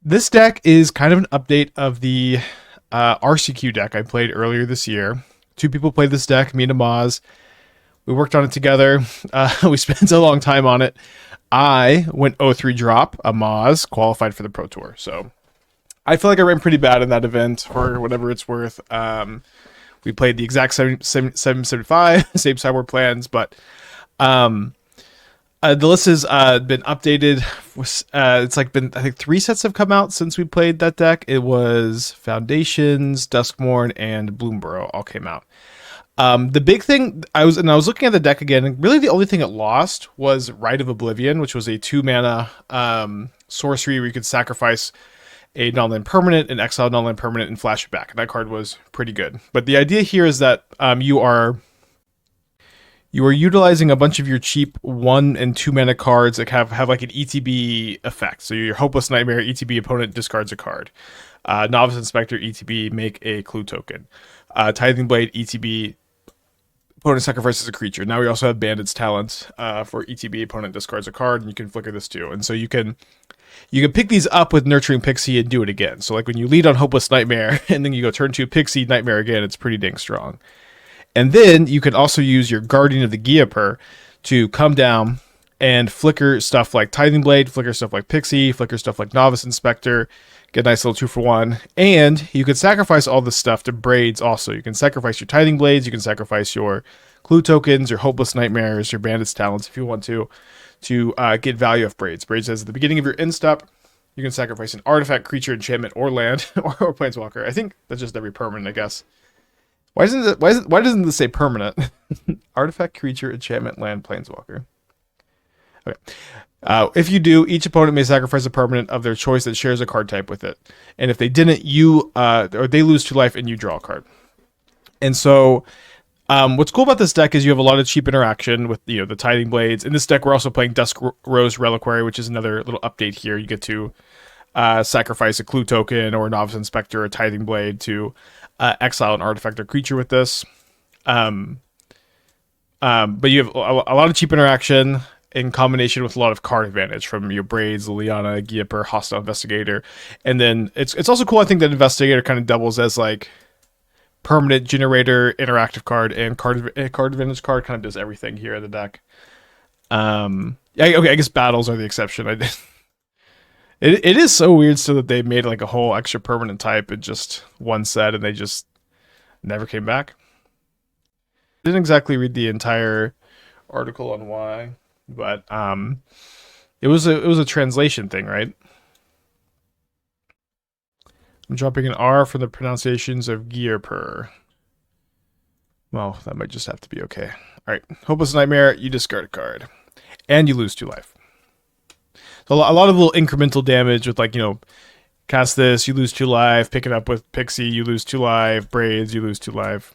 This deck is kind of an update of the RCQ deck I played earlier this year. Two people played this deck, me and Amaz. We worked on it together. We spent a long time on it. I went 0-3 drop. Amaz qualified for the Pro Tour. So I feel like I ran pretty bad in that event for whatever it's worth. We played the exact 775, same sideboard plans, but um, the list has been updated. It's like been, I think, 3 sets have come out since we played that deck. It was Foundations, Duskmourn, and Bloomburrow all came out. The big thing I was looking at the deck again, and really the only thing it lost was Rite of Oblivion, which was a 2 mana sorcery where you could sacrifice a non-land permanent, an exile non-land permanent, and flash it back. And that card was pretty good. But the idea here is that you are utilizing a bunch of your cheap 1 and 2 mana cards that have like an ETB effect. So your Hopeless Nightmare ETB opponent discards a card. Novice Inspector ETB make a clue token. Tithing Blade ETB opponent sacrifices a creature. Now we also have Bandit's Talent for ETB opponent discards a card, and you can flicker this too. And so you can pick these up with Nurturing Pixie and do it again. So like when you lead on Hopeless Nightmare and then you go turn 2 Pixie Nightmare again, it's pretty dang strong. And then you can also use your Guardian of the Gyapr to come down and flicker stuff like Tithing Blade, flicker stuff like Pixie, flicker stuff like Novice Inspector, get a nice little 2-for-1. And you can sacrifice all this stuff to Braids also. You can sacrifice your Tithing Blades, you can sacrifice your Clue Tokens, your Hopeless Nightmares, your Bandit's Talents if you want to get value off Braids. Braids says at the beginning of your end step, you can sacrifice an artifact, creature, enchantment, or land, or planeswalker. I think that's just every permanent, I guess. Why doesn't this say permanent? Artifact, creature, enchantment, land, planeswalker. Okay. If you do, each opponent may sacrifice a permanent of their choice that shares a card type with it. And if they didn't, or they lose 2 life and you draw a card. And so, what's cool about this deck is you have a lot of cheap interaction with the Tithing Blades. In this deck, we're also playing Dusk Rose Reliquary, which is another little update here. You get to sacrifice a Clue token or a Novice Inspector or a Tithing Blade to exile an artifact or creature with this. But you have a lot of cheap interaction in combination with a lot of card advantage from your Braids, Liliana, Gyapr, Hostile Investigator. And then it's also cool, I think, that Investigator kind of doubles as like permanent generator, interactive card, and card advantage card. Kind of does everything here in the deck. I guess battles are the exception. It is so weird still that they made like a whole extra permanent type in just 1 set and they just never came back. Didn't exactly read the entire article on why, but it was a translation thing, right? I'm dropping an R from the pronunciations of Gyapr. Well, that might just have to be okay. All right, Hopeless Nightmare, you discard a card, and you lose 2 life. So a lot of little incremental damage with like, cast this, you lose 2 life, pick it up with Pixie, you lose 2 life, Braids, you lose 2 life.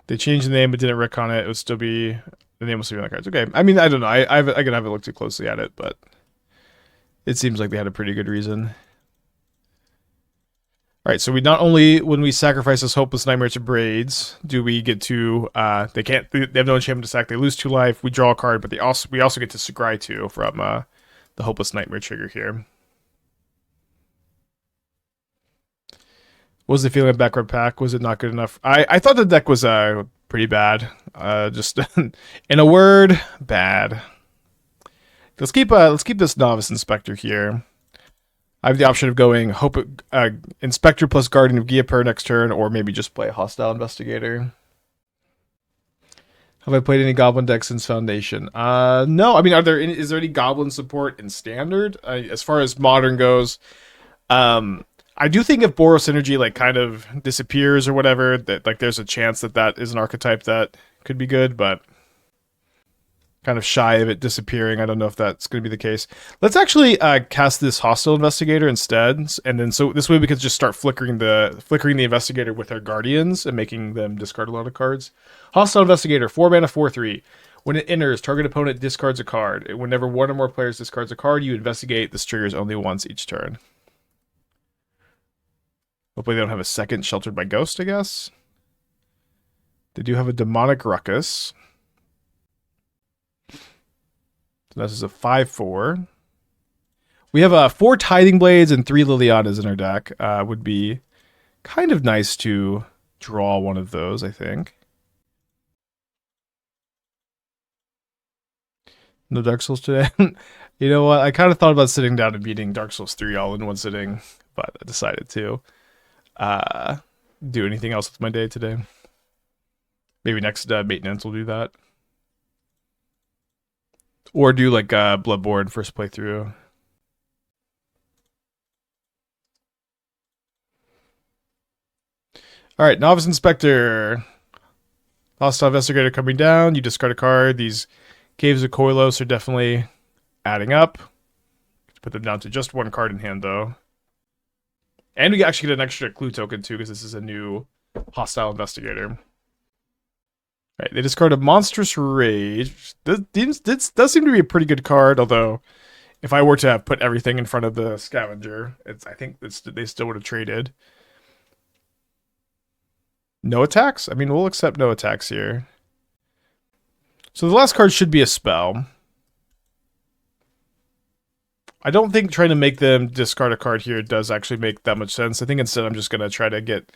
They changed the name but didn't retcon it. It would still be, the name will still be on the cards. Okay, I mean, I don't know. I could have looked too closely at it, but it seems like they had a pretty good reason. All right, so we not only, when we sacrifice this Hopeless Nightmare to Braids, do we get to, they have no enchantment to sack, they lose 2 life, we draw a card, but we also get to Scry 2 from the Hopeless Nightmare trigger here. What was the feeling of backward pack? Was it not good enough? I thought the deck was pretty bad. Just in a word, bad. Let's keep this Novice Inspector here. I have the option of going Inspector plus Guardian of Gyapr next turn, or maybe just play Hostile Investigator. Have I played any Goblin decks since Foundation? No. I mean, is there any Goblin support in Standard? As far as Modern goes, I do think if Boros Synergy like kind of disappears or whatever, that like there's a chance that is an archetype that could be good, but kind of shy of it disappearing. I don't know if that's going to be the case. Let's actually cast this Hostile Investigator instead, and then so this way we could just start flickering the Investigator with our Guardians and making them discard a lot of cards. Hostile Investigator, 4 mana, 4/3. When it enters, target opponent discards a card. Whenever 1 or more players discards a card, you investigate. This triggers only once each turn. Hopefully they don't have a second Sheltered by Ghost, I guess. They do have a Demonic Ruckus. So this is a 5/4. We have 4 Tithing Blades and 3 Lilianas in our deck. Would be kind of nice to draw one of those, I think. No Dark Souls today. You know what? I kind of thought about sitting down and beating Dark Souls 3 all in one sitting, but I decided to do anything else with my day today. Maybe next maintenance will do that. Or do like Bloodborne first playthrough. Alright, Novice Inspector. Hostile Investigator coming down. You discard a card. These Caves of Koilos are definitely adding up. Put them down to just 1 card in hand, though. And we actually get an extra clue token, too, because this is a new Hostile Investigator. Right, they discard a Monstrous Rage. This does seem to be a pretty good card, although if I were to have put everything in front of the Scavenger, I think they still would have traded. No attacks? I mean, we'll accept no attacks here. So the last card should be a spell. I don't think trying to make them discard a card here does actually make that much sense. I think instead I'm just going to try to get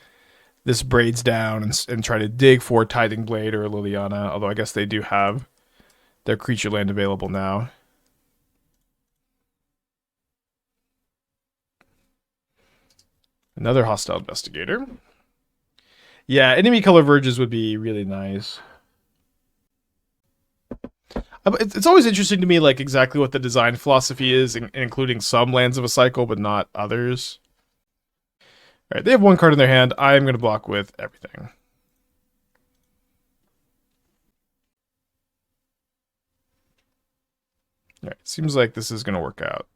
this Braids down and try to dig for Tithing Blade or Liliana, although I guess they do have their creature land available now. Another Hostile Investigator. Yeah, enemy color verges would be really nice. It's always interesting to me, like, exactly what the design philosophy is, including some lands of a cycle, but not others. Alright, they have 1 card in their hand. I'm going to block with everything. Alright, seems like this is going to work out.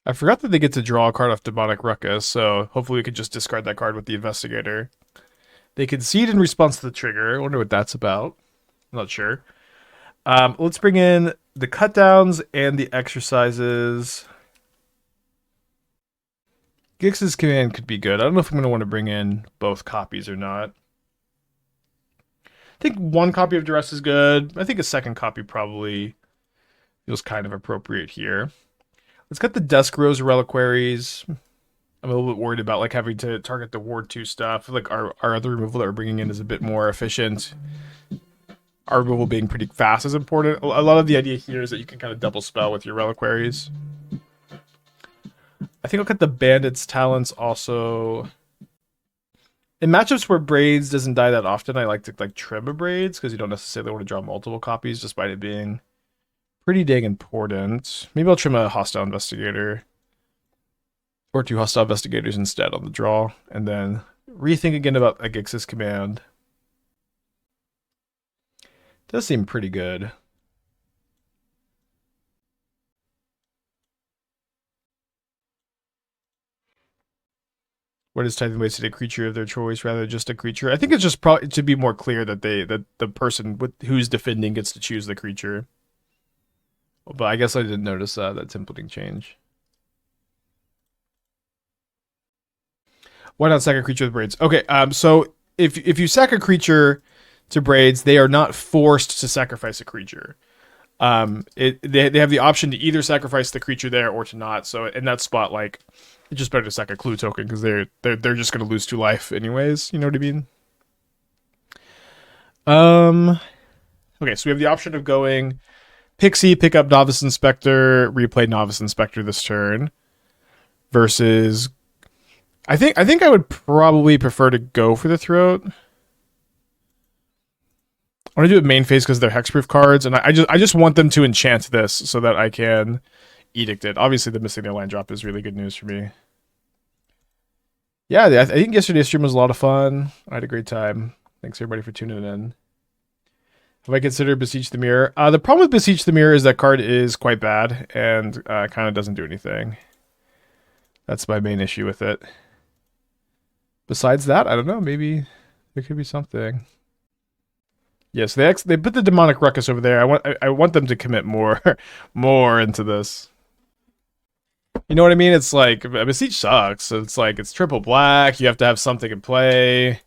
I forgot that they get to draw a card off Demonic Ruckus, so hopefully we could just discard that card with the Investigator. They concede in response to the trigger. I wonder what that's about. I'm not sure. Let's bring in the cutdowns and the exercises. Gix's command could be good. I don't know if I'm going to want to bring in both copies or not. I think 1 copy of Duress is good. I think a 2nd copy probably feels kind of appropriate here. Let's get the Desk Rose Reliquaries. I'm a little bit worried about like having to target the Ward 2 stuff. Like our other removal that we're bringing in is a bit more efficient. Our removal being pretty fast is important. A lot of the idea here is that you can kind of double spell with your Reliquaries. I think I'll cut the Bandit's Talents also. In matchups where Braids doesn't die that often, I like to like trim a Braids because you don't necessarily want to draw multiple copies despite it being pretty dang important. Maybe I'll trim a Hostile Investigator. Or 2 Hostile Investigators instead on the draw. And then rethink again about a Gix's command. Does seem pretty good. What is Tithing Blade to a creature of their choice rather than just a creature? I think it's just probably to be more clear that the person who's defending gets to choose the creature. But I guess I didn't notice that templating change. Why not sack a creature with Braids? Okay, so if you sack a creature to Braids, they are not forced to sacrifice a creature. They have the option to either sacrifice the creature there or to not. So in that spot, like, it's just better to sack a clue token because they're just gonna lose 2 life anyways. You know what I mean? Okay, so we have the option of going Pixie, pick up Novice Inspector, replay Novice Inspector this turn, versus I think I would probably prefer to go for the Throat. I want to do it main phase because they're hexproof cards, and I just want them to enchant this so that I can edict it. Obviously, the missing their land drop is really good news for me. Yeah, I think yesterday's stream was a lot of fun. I had a great time. Thanks everybody for tuning in. Have I considered Beseech the Mirror? The problem with Beseech the Mirror is that card is quite bad and kind of doesn't do anything. That's my main issue with it. Besides that, I don't know. Maybe there could be something. Yes, they put the demonic ruckus over there. I want them to commit more more into this. You know what I mean? It's like Besiege sucks. So it's like it's triple black. You have to have something in play.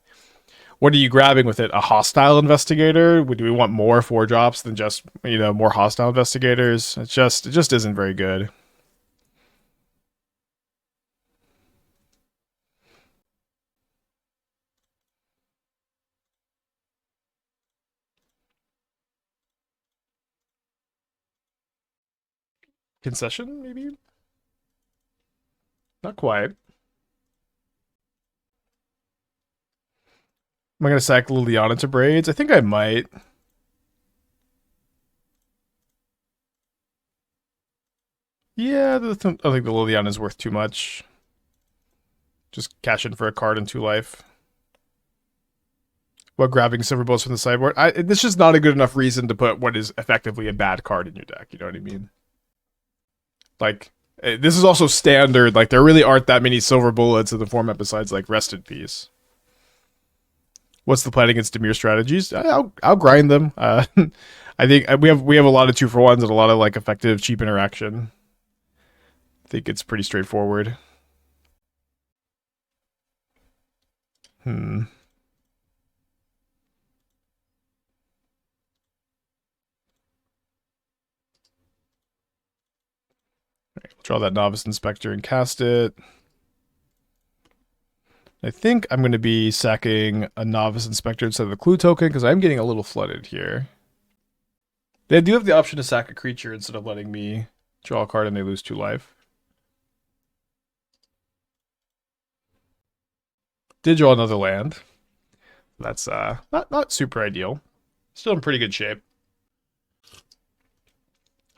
What are you grabbing with it? A hostile investigator? Do we want more 4 drops than just more hostile investigators? It just isn't very good. Concession, maybe? Not quite. Am I gonna sack Liliana to Braids? I think I might. Yeah, I think the Liliana is worth too much. Just cash in for a card and 2 life. While grabbing silver bolts from the sideboard. This is not a good enough reason to put what is effectively a bad card in your deck. You know what I mean? Like, this is also standard. Like, there really aren't that many silver bullets in the format besides, like, Rest in Peace. What's the plan against Dimir strategies? I'll grind them. I think we have a lot of 2-for-1s and a lot of, like, effective, cheap interaction. I think it's pretty straightforward. Right, we'll draw that Novice Inspector and cast it. I think I'm going to be sacking a Novice Inspector instead of the Clue token because I'm getting a little flooded here. They do have the option to sack a creature instead of letting me draw a card and they lose 2 life. Did draw another land. That's not super ideal. Still in pretty good shape.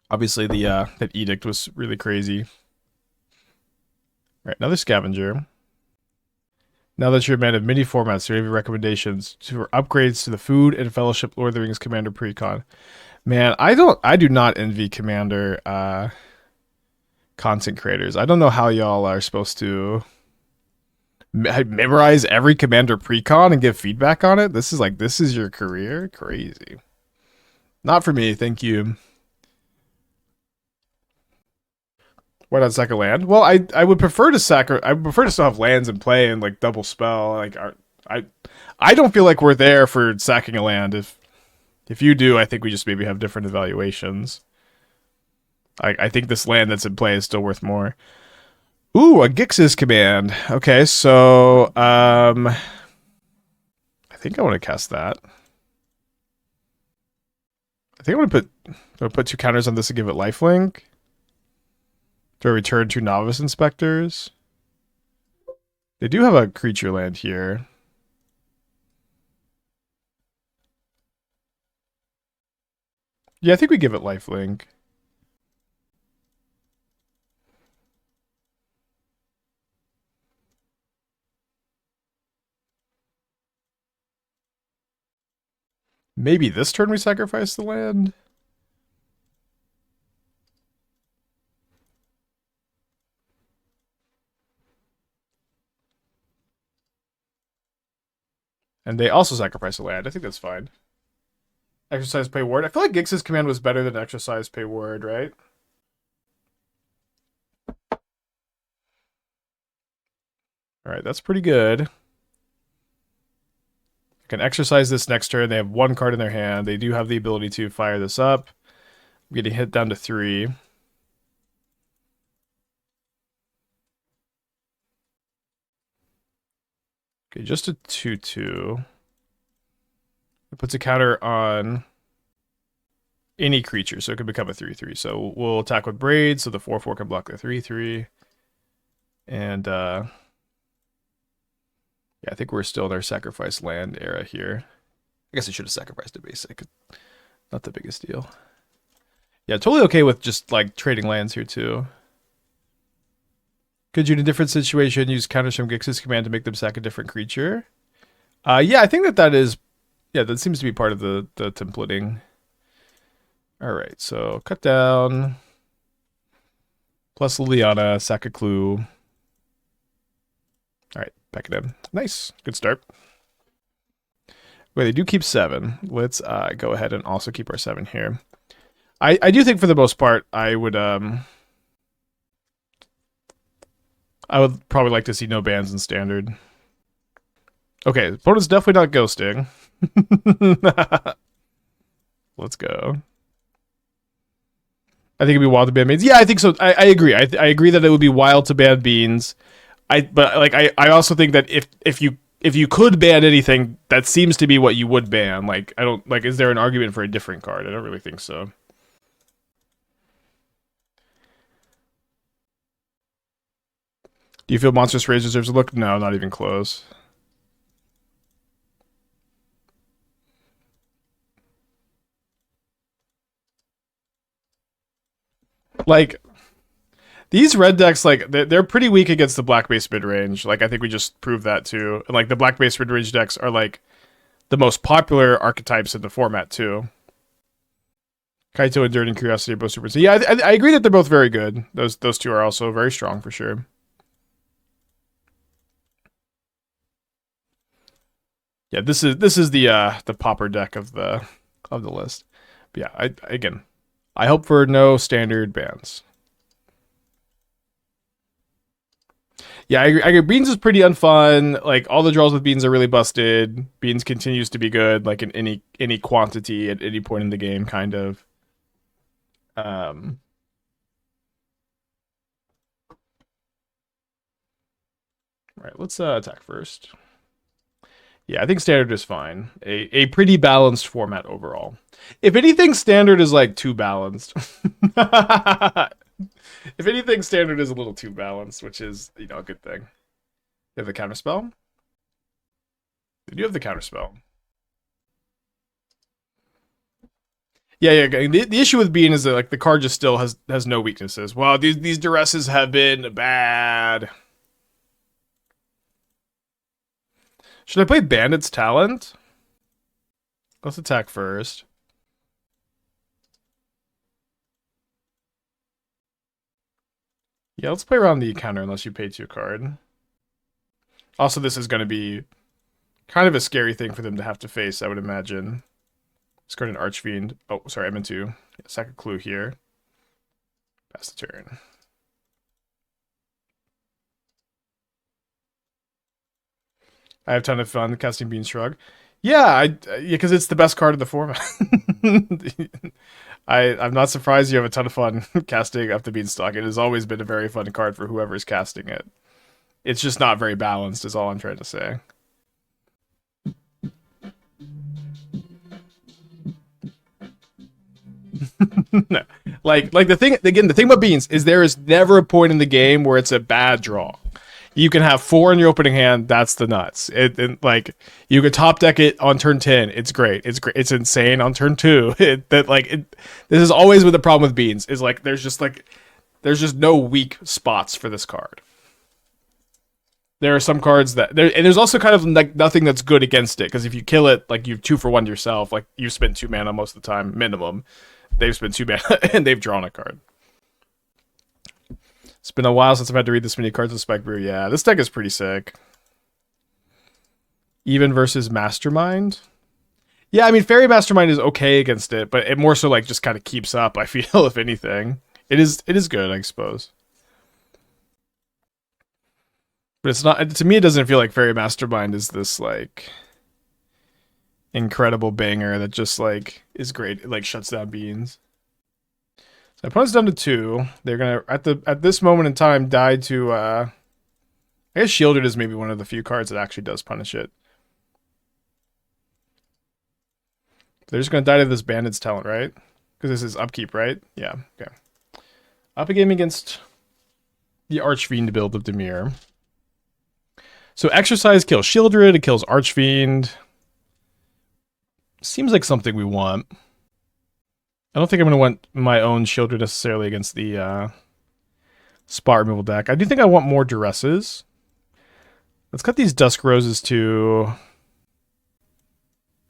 Obviously, that edict was really crazy. All right, another scavenger. Now that you're a man of many formats, do you have any recommendations for upgrades to the Food and Fellowship Lord of the Rings Commander Precon? Man, I do not envy Commander content creators. I don't know how y'all are supposed to memorize every Commander Precon and give feedback on it. This is your career? Crazy. Not for me, thank you. Why not sack a land? Well, I would prefer to sack. I would prefer to still have lands in play and like double spell. Like I I don't feel like we're there for sacking a land. If you do, I think we just maybe have different evaluations. I think this land that's in play is still worth more. Ooh, a Gix's command. Okay, so I think I want to cast that. I think I'll put 2 counters on this and give it lifelink. Do I return 2 Novice Inspectors? They do have a creature land here. Yeah, I think we give it lifelink. Maybe this turn we sacrifice the land? And they also sacrifice a land. I think that's fine. Exercise Pay Ward. I feel like Gix's command was better than Exercise Pay Ward, right? Alright, that's pretty good. I can exercise this next turn. They have 1 card in their hand. They do have the ability to fire this up. I'm getting hit down to 3. Okay, just a 2/2. It puts a counter on any creature, so it can become a 3/3. So we'll attack with Braids, so the 4/4 can block the 3/3. And yeah, I think we're still in our sacrifice land era here. I guess I should have sacrificed a basic. Not the biggest deal. Yeah, totally okay with just like trading lands here too. Could you, in a different situation, use counters from Gix's command to make them sack a different creature? Yeah, I think that is. Yeah, that seems to be part of the templating. All right, so cut down. Plus Liliana, sack a clue. All right, pack it in. Nice, good start. Wait, they do keep 7. Let's go ahead and also keep our 7 here. I do think for the most part I would probably like to see no bans in standard. Okay, opponent's definitely not ghosting. Let's go. I think it'd be wild to ban beans. Yeah, I think so. I agree. I agree that it would be wild to ban beans. I also think that if you could ban anything, that seems to be what you would ban. Like I don't like. Is there an argument for a different card? I don't really think so. Do you feel Monstrous Rage deserves a look? No, not even close. Like these red decks, like they're pretty weak against the black base mid range. Like I think we just proved that too. And like the black base mid range decks are like the most popular archetypes in the format too. Kaito and Dirt and Curiosity are both super. So yeah, I agree that they're both very good. Those two are also very strong for sure. Yeah, this is the popper deck of the list. But yeah, I hope for no standard bans. Yeah, I agree. Beans is pretty unfun. Like all the draws with Beans are really busted. Beans continues to be good, like in any quantity at any point in the game, kind of. Um, right, let's attack first. Yeah, I think standard is fine. A pretty balanced format overall. If anything, standard is like too balanced. If anything, standard is a little too balanced, which is, a good thing. You have the counterspell? You do have the counterspell. Yeah. The issue with Bean is that like the card just still has no weaknesses. Wow, these duresses have been bad. Should I play Bandit's Talent? Let's attack first. Yeah, let's play around the counter unless you pay 2 card. Also, this is going to be kind of a scary thing for them to have to face, I would imagine. Discard an Archfiend. Oh, sorry, I meant to. Yeah, sack a clue here. Pass the turn. I have a ton of fun casting Bean Shrug. Yeah, because it's the best card of the format. I'm not surprised you have a ton of fun casting up the Beanstalk. It has always been a very fun card for whoever's casting it. It's just not very balanced, is all I'm trying to say. No. Like the thing about Beans is there is never a point in the game where it's a bad draw. You can have 4 in your opening hand. That's the nuts. Like you could top deck it on turn 10. It's great. It's great. It's insane on turn 2. This is always with the problem with Beans is like there's just no weak spots for this card. There are some cards and there's also kind of like nothing that's good against it because if you kill it, like you've 2 for 1 yourself. Like you've spent 2 mana most of the time minimum. They've spent 2 mana and they've drawn a card. It's been a while since I've had to read this many cards of Spike Brew. Yeah, this deck is pretty sick. Even versus Mastermind. Yeah, I mean, Fairy Mastermind is okay against it, but it more so like just kind of keeps up, I feel, if anything. It is good, I suppose. But it's not, to me, it doesn't feel like Fairy Mastermind is this, like, incredible banger that just, like, is great. It, like, shuts down Beans. So opponent's down to 2. They're gonna at this moment in time die to I guess Shielded is maybe one of the few cards that actually does punish it. They're just gonna die to this Bandit's Talent, right? Because this is upkeep, right? Yeah, okay. Up a game against the Archfiend build of Dimir. So Exercise kills Shieldred, it kills Archfiend. Seems like something we want. I don't think I'm going to want my own Shieldred necessarily against the spot removal deck. I do think I want more Duresses. Let's cut these Dusk Roses to...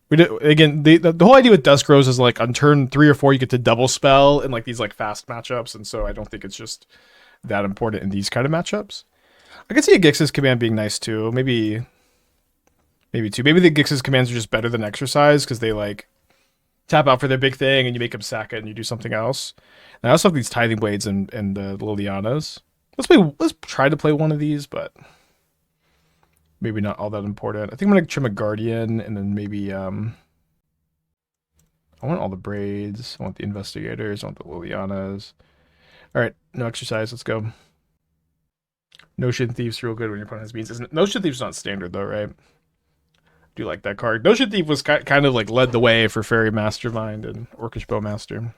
Again, the whole idea with Dusk Rose is like on turn 3 or 4 you get to double spell in like these like fast matchups, and so I don't think it's just that important in these kind of matchups. I could see a Gix's command being nice too. Maybe Maybe 2. Maybe the Gix's commands are just better than Exercise because they like tap out for their big thing and you make them sack it and you do something else. And I also have these Tithing Blades and the Lilianas. Let's try to play one of these, but maybe not all that important. I think I'm gonna trim a Guardian and then maybe I want all the Braids. I want the Investigators. I want the Lilianas. All right, no Exercise. Let's go. Notion Thief's real good when your opponent has beans. Notion Thief's not standard though, right? Do like that card. Notion Thief was kind of like led the way for Fairy Mastermind and Orcish Bowmaster.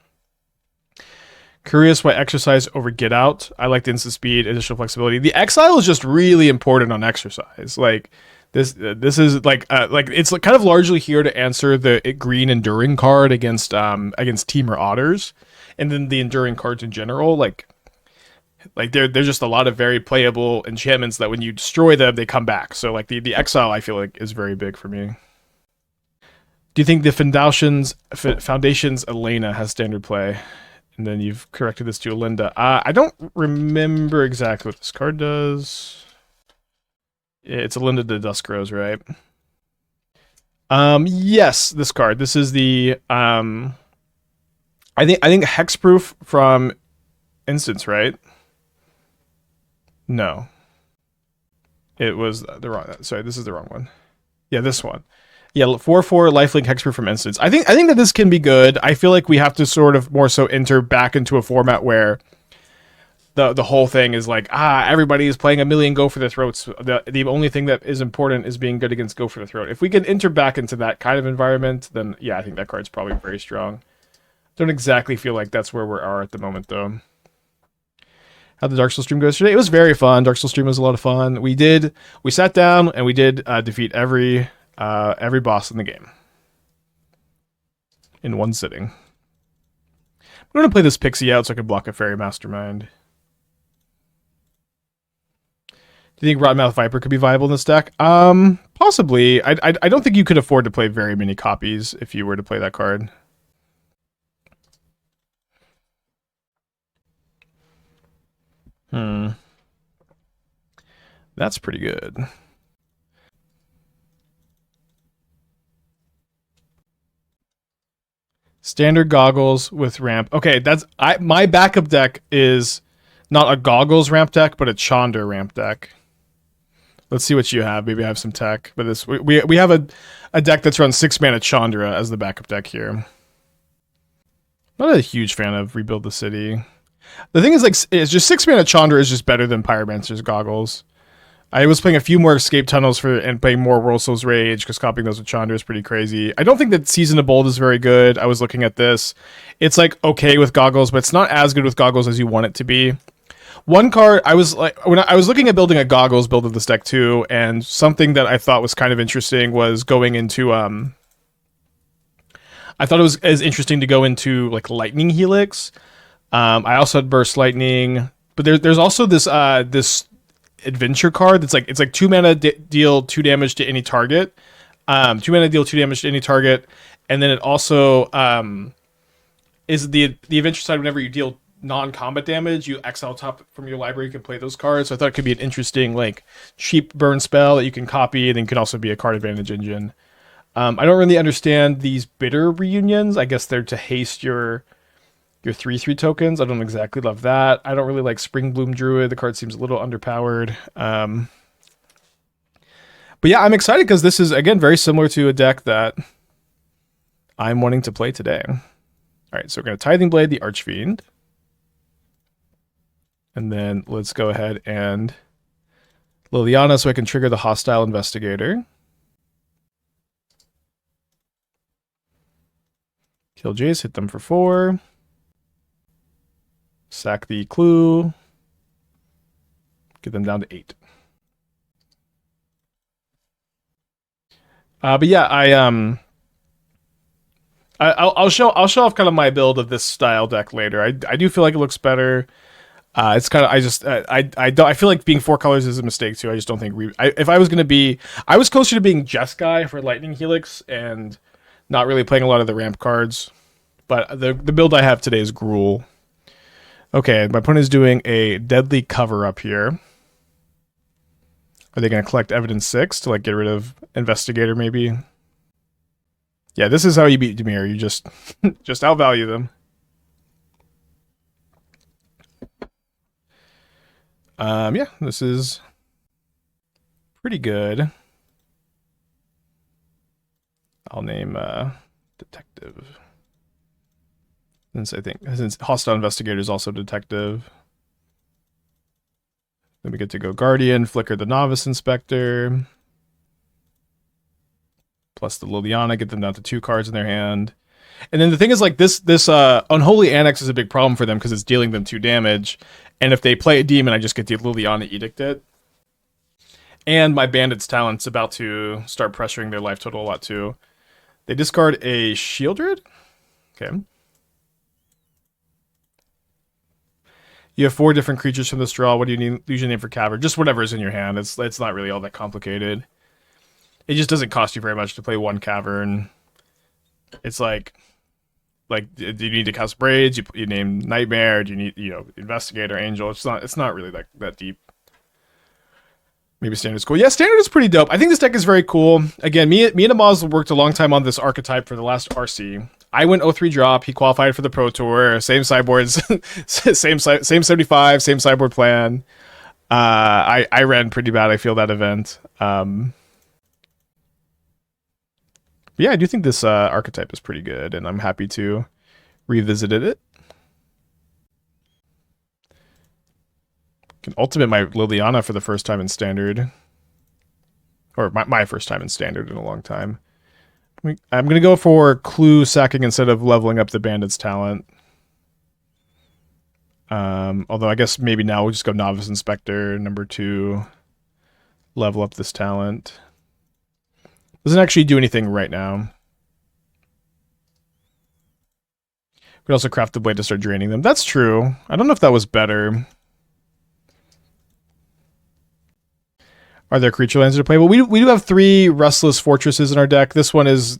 Curious why Exercise over Get Out. I like the instant speed, additional flexibility. The Exile is just really important on Exercise. Like this is like it's kind of largely here to answer the green Enduring card against Temur Otters, and then the Enduring cards in general. Like there's just a lot of very playable enchantments that when you destroy them, they come back. So like the Exile, I feel like is very big for me. Do you think the Foundations Elena has standard play? And then you've corrected this to Alinda. I don't remember exactly what this card does. It's Alinda the Duskrows, right? Yes, this card. This is the I think Hexproof from Instance, right? No. It was the wrong. Sorry, this is the wrong one. Yeah, this one. Yeah, 4/4 lifelink Hexproof from Instance. I think that this can be good. I feel like we have to sort of more so enter back into a format where the whole thing is like, everybody is playing a million Go for the Throats. The only thing that is important is being good against Go for the Throat. If we can enter back into that kind of environment, then yeah, I think that card's probably very strong. Don't exactly feel like that's where we are at the moment, though. How'd the Dark Souls stream go yesterday? It was very fun. Dark Souls stream was a lot of fun. We sat down and we did defeat every boss in the game in one sitting. I'm going to play this Pixie out so I can block a Fairy Mastermind. Do you think Rottenmouth Viper could be viable in this deck? Possibly. I don't think you could afford to play very many copies if you were to play that card. That's pretty good. Standard Goggles with ramp. Okay, my backup deck is not a Goggles ramp deck, but a Chandra ramp deck. Let's see what you have. Maybe I have some tech, but we have a deck that's run 6 mana Chandra as the backup deck here. Not a huge fan of Rebuild the City. The thing is, like, it's just 6 mana Chandra is just better than Pyromancer's Goggles. I was playing a few more Escape Tunnels and playing more World Souls Rage because copying those with Chandra is pretty crazy. I don't think that Season of Bold is very good. I was looking at this. It's like okay with Goggles, but it's not as good with Goggles as you want it to be. One card, I was like, when I was looking at building a Goggles build of this deck too, and something that I thought was kind of interesting was going into I thought it was as interesting to go into like Lightning Helix. I also had Burst Lightning, but there's also this adventure card that's like, it's like 2 mana deal 2 damage to any target. 2 mana deal 2 damage to any target, and then it also is the adventure side. Whenever you deal non-combat damage, you exile top from your library. You can play those cards. So I thought it could be an interesting like cheap burn spell that you can copy, and then could also be a card advantage engine. I don't really understand these bitter reunions. I guess they're to haste your 3/3 tokens. I don't exactly love that. I don't really like Spring Bloom Druid. The card seems a little underpowered. But yeah, I'm excited because this is, again, very similar to a deck that I'm wanting to play today. All right, so we're going to Tithing Blade the Archfiend. And then let's go ahead and Liliana so I can trigger the Hostile Investigator. Kill Jace, hit them for 4. Sack the Clue. Get them down to 8. But yeah, I'll show off kind of my build of this style deck later. I do feel like it looks better. It's kind of I feel like being 4 colors is a mistake too. I just don't think if I was gonna be, I was closer to being Jeskai for Lightning Helix and not really playing a lot of the ramp cards. But the build I have today is Gruul. Okay, my opponent is doing a Deadly Cover up here. Are they going to collect evidence 6 to like get rid of investigator maybe? Yeah, this is how you beat Dimir. You just just outvalue them. Yeah, this is pretty good. I'll name detective. Since hostile investigator is also detective. Then we get to go guardian, flicker the novice inspector. Plus the Liliana, get them down to 2 cards in their hand. And then the thing is, like, this Unholy Annex is a big problem for them because it's dealing them 2 damage. And if they play a demon, I just get the Liliana Edict it. And my Bandit's Talent's about to start pressuring their life total a lot too. They discard a Shieldred? Okay. You have 4 different creatures from this draw. What do you usually name for Cavern? Just whatever is in your hand. It's not really all that complicated. It just doesn't cost you very much to play 1 Cavern. It's like do you need to cast Braids? You name Nightmare. Do you need Investigator, Angel? It's not really that deep. Maybe Standard's cool. Yeah, Standard is pretty dope. I think this deck is very cool. Again, me and Amaz worked a long time on this archetype for the last RC. I went 0-3 drop. He qualified for the Pro Tour. Same sideboards, same 75, same sideboard plan. I ran pretty bad. I feel that event. Yeah, I do think this archetype is pretty good, and I'm happy to revisit it. Can ultimate my Liliana for the first time in Standard. Or my first time in Standard in a long time. I'm going to go for clue sacking instead of leveling up the Bandit's Talent. Although I guess maybe now we'll just go Novice Inspector, number 2. Level up this talent. Doesn't actually do anything right now. We could also craft the blade to start draining them. That's true. I don't know if that was better. Are there creature lands to play? Well, we do have 3 Restless Fortresses in our deck. This one is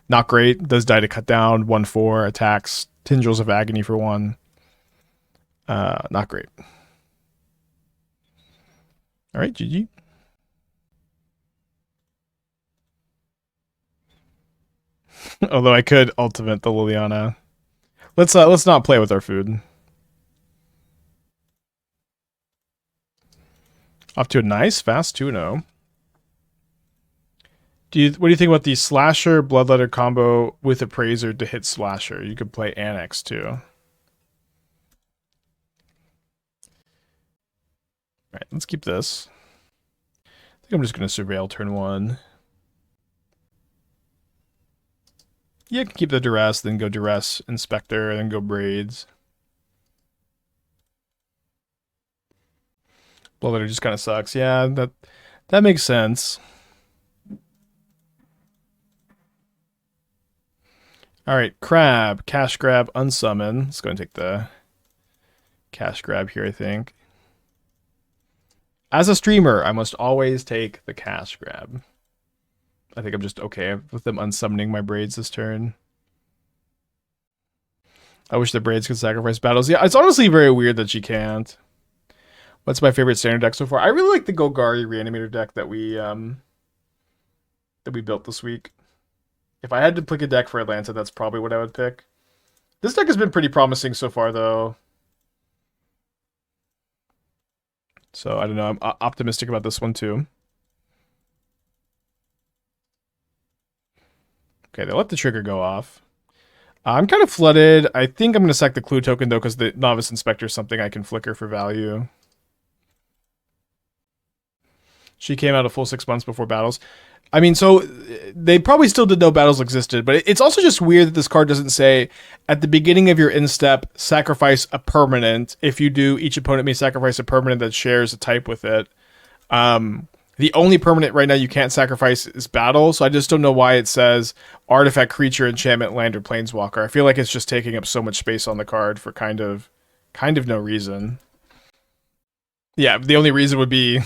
not great. Does die to cut down. 1/4 attacks. Tendrils of Agony for 1. Not great. All right, GG. Although I could ultimate the Liliana. Let's not play with our food. Off to a nice fast 2-0. What do you think about the Slasher Bloodletter combo with Appraiser to hit Slasher? You could play Annex too. All right, let's keep this. I think I'm just going to Surveil turn 1. Yeah, I can keep the Duress, then go Duress Inspector, then go Braids. Bloodletter just kind of sucks. Yeah, that makes sense. All right, Crab, Cash Grab, Unsummon. Let's go and take the Cash Grab here, I think. As a streamer, I must always take the Cash Grab. I think I'm just okay with them unsummoning my Braids this turn. I wish the Braids could sacrifice battles. Yeah, it's honestly very weird that she can't. What's my favorite Standard deck so far? I really like the Golgari Reanimator deck that we built this week. If I had to pick a deck for Atlanta, that's probably what I would pick. This deck has been pretty promising so far, though. So, I don't know. I'm optimistic about this one, too. Okay, they let the trigger go off. I'm kind of flooded. I think I'm going to sack the Clue token, though, because the Novice Inspector is something I can flicker for value. She came out a full 6 months before battles. I mean, so they probably still did know battles existed, but it's also just weird that this card doesn't say, at the beginning of your instep, sacrifice a permanent. If you do, each opponent may sacrifice a permanent that shares a type with it. The only permanent right now you can't sacrifice is battle, so I just don't know why it says artifact, creature, enchantment, land, or planeswalker. I feel like it's just taking up so much space on the card for kind of no reason. Yeah, the only reason would be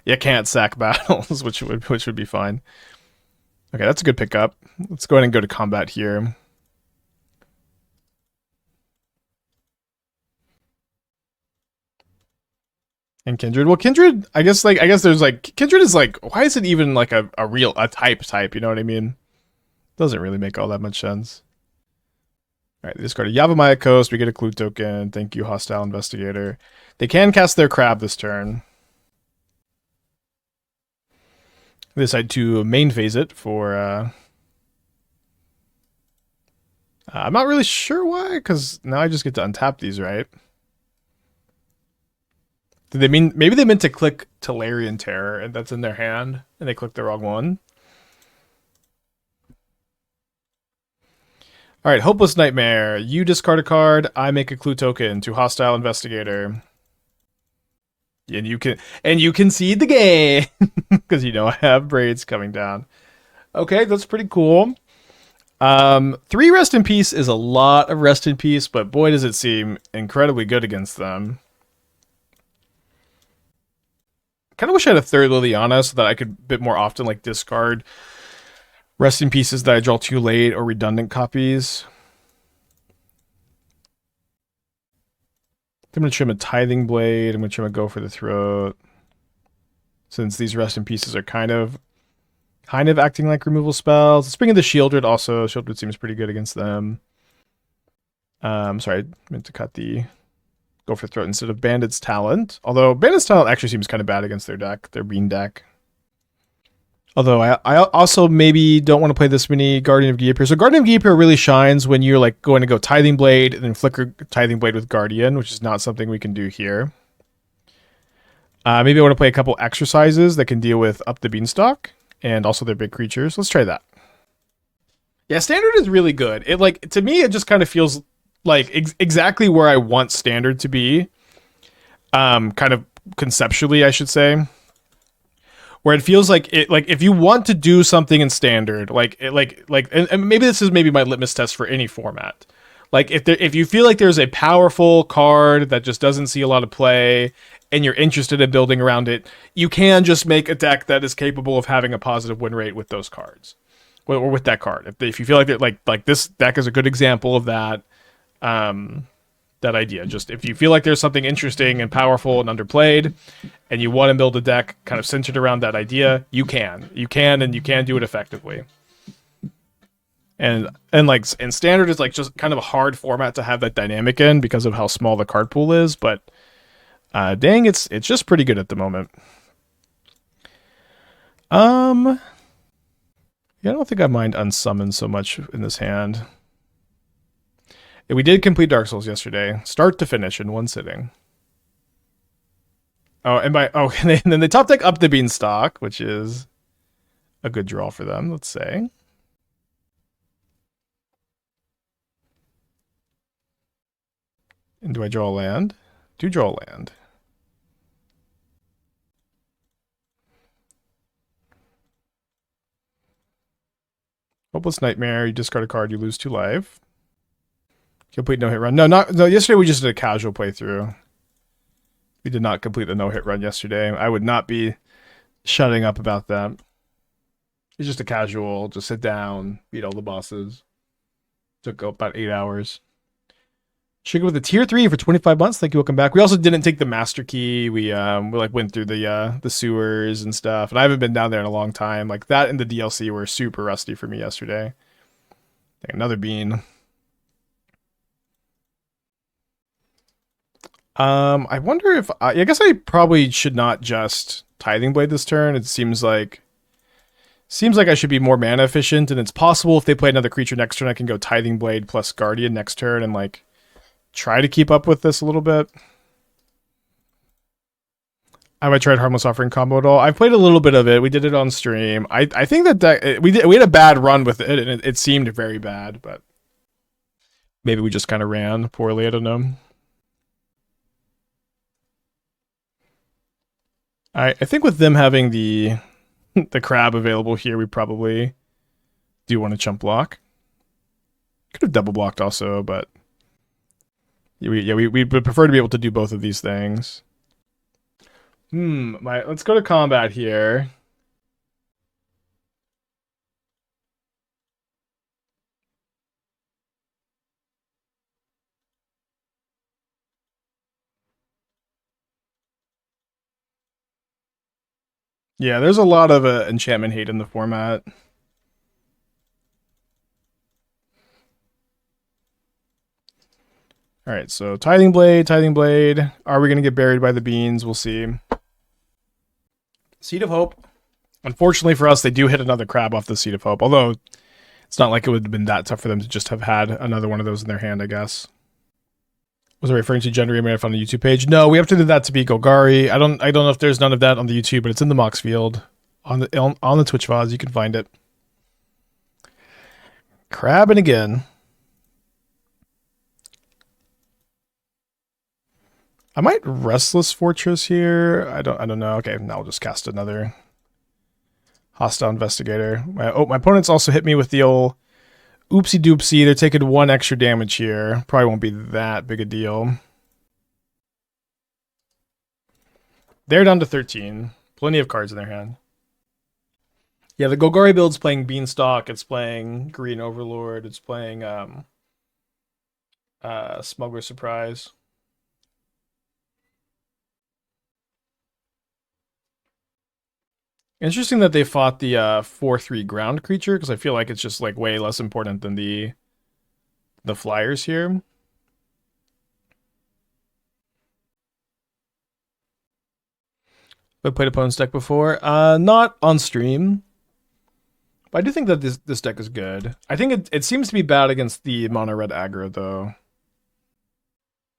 you can't sack battles, which would be fine. Okay, that's a good pickup. Let's go ahead and go to combat here. And Kindred. Well, Kindred, I guess there's like Kindred is like, why is it even like a real type? You know what I mean? Doesn't really make all that much sense. All right, they discard a Yavimaya Coast. We get a clue token. Thank you, Hostile Investigator. They can cast their crab this turn. They decide to main phase it for. I'm not really sure why, because now I just get to untap these, right? Did they mean maybe they meant to click Tolarian Terror, and that's in their hand, and they clicked the wrong one? All right, Hopeless Nightmare. You discard a card. I make a clue token to Hostile Investigator, and you concede the game because you know I have Braids coming down. Okay, that's pretty cool. 3 Rest in Peace is a lot of Rest in Peace, but boy does it seem incredibly good against them. Kind of wish I had a third Liliana so that I could a bit more often like discard Rest in Pieces that I draw too late or redundant copies. I'm going to trim a Tithing Blade. I'm going to trim a Go for the Throat. Since these Rest in Pieces are kind of acting like removal spells. Let's bring in the Shieldred also. Shieldred seems pretty good against them. Sorry, I meant to cut the Go for the Throat instead of Bandit's Talent. Although Bandit's Talent actually seems kind of bad against their deck, their Bean deck. Although I also maybe don't want to play this many Guardian of Geopier. So Guardian of Geopier really shines when you're like going to go Tithing Blade and then flicker Tithing Blade with Guardian, which is not something we can do here. Maybe I want to play a couple exercises that can deal with Up the Beanstalk and also their big creatures. Let's try that. Yeah, Standard is really good. It like to me, it just kind of feels like exactly where I want Standard to be. Kind of conceptually, I should say. Where it feels like it, like if you want to do something in Standard, and maybe this is maybe my litmus test for any format. Like if you feel like there's a powerful card that just doesn't see a lot of play, and you're interested in building around it, you can just make a deck that is capable of having a positive win rate with those cards, or with that card. If you feel like this deck is a good example of that, that idea. Just if you feel like there's something interesting and powerful and underplayed, and you want to build a deck kind of centered around that idea, you can do it effectively. And Standard is like just kind of a hard format to have that dynamic in because of how small the card pool is, but dang, it's just pretty good at the moment. Yeah, I don't think I mind unsummon so much in this hand. Yeah, we did complete Dark Souls yesterday, start to finish in one sitting. Oh, and then they top deck Up the Beanstalk, which is a good draw for them, let's say. And do I draw a land? Do draw a land. Hopeless Nightmare, you discard a card, you lose 2 life. Complete no hit run. No, yesterday we just did a casual playthrough. We did not complete the no hit run yesterday. I would not be shutting up about that. It's just a casual, just sit down, beat all the bosses. Took about 8 hours. Should go with the tier 3 for 25 months. Thank you. Welcome back. We also didn't take the master key. We like went through the sewers and stuff. And I haven't been down there in a long time. Like that and the DLC were super rusty for me yesterday. Another bean. I wonder if I guess I probably should not just Tithing Blade this turn. It seems like I should be more mana efficient, and it's possible if they play another creature next turn, I can go Tithing Blade plus Guardian next turn and like try to keep up with this a little bit. Have I tried Harmless Offering combo at all? I've played a little bit of it. We did it on stream. I think that we had a bad run with it, and it seemed very bad, but maybe we just kind of ran poorly. I don't know. I think with them having the the crab available here, we probably do want to chump block. Could have double blocked also, but we would prefer to be able to do both of these things. Let's go to combat here. Yeah, there's a lot of enchantment hate in the format. All right, so Tithing Blade, Tithing Blade. Are we going to get buried by the beans? We'll see. Seed of Hope. Unfortunately for us, they do hit another crab off the Seed of Hope, although it's not like it would have been that tough for them to just have had another one of those in their hand, I guess. Was I referring to Gender Remarried on the YouTube page? No, we have to do that to beat Golgari. I don't know if there's none of that on the YouTube, but it's in the Mox field. On the Twitch VODs, you can find it. Crabbing again. I might Restless Fortress here. I don't know. Okay, now I'll just cast another Hostile Investigator. My opponents also hit me with the old oopsie doopsie. They're taking 1 extra damage here. Probably won't be that big a deal. They're down to 13. Plenty of cards in their hand. Yeah, the Golgari build's playing Beanstalk. It's playing Green Overlord. It's playing Smuggler Surprise. Interesting that they fought the 4/3 ground creature, because I feel like it's just like way less important than the flyers here. I've played opponent's deck before. Not on stream. But I do think that this deck is good. I think it seems to be bad against the mono red aggro though.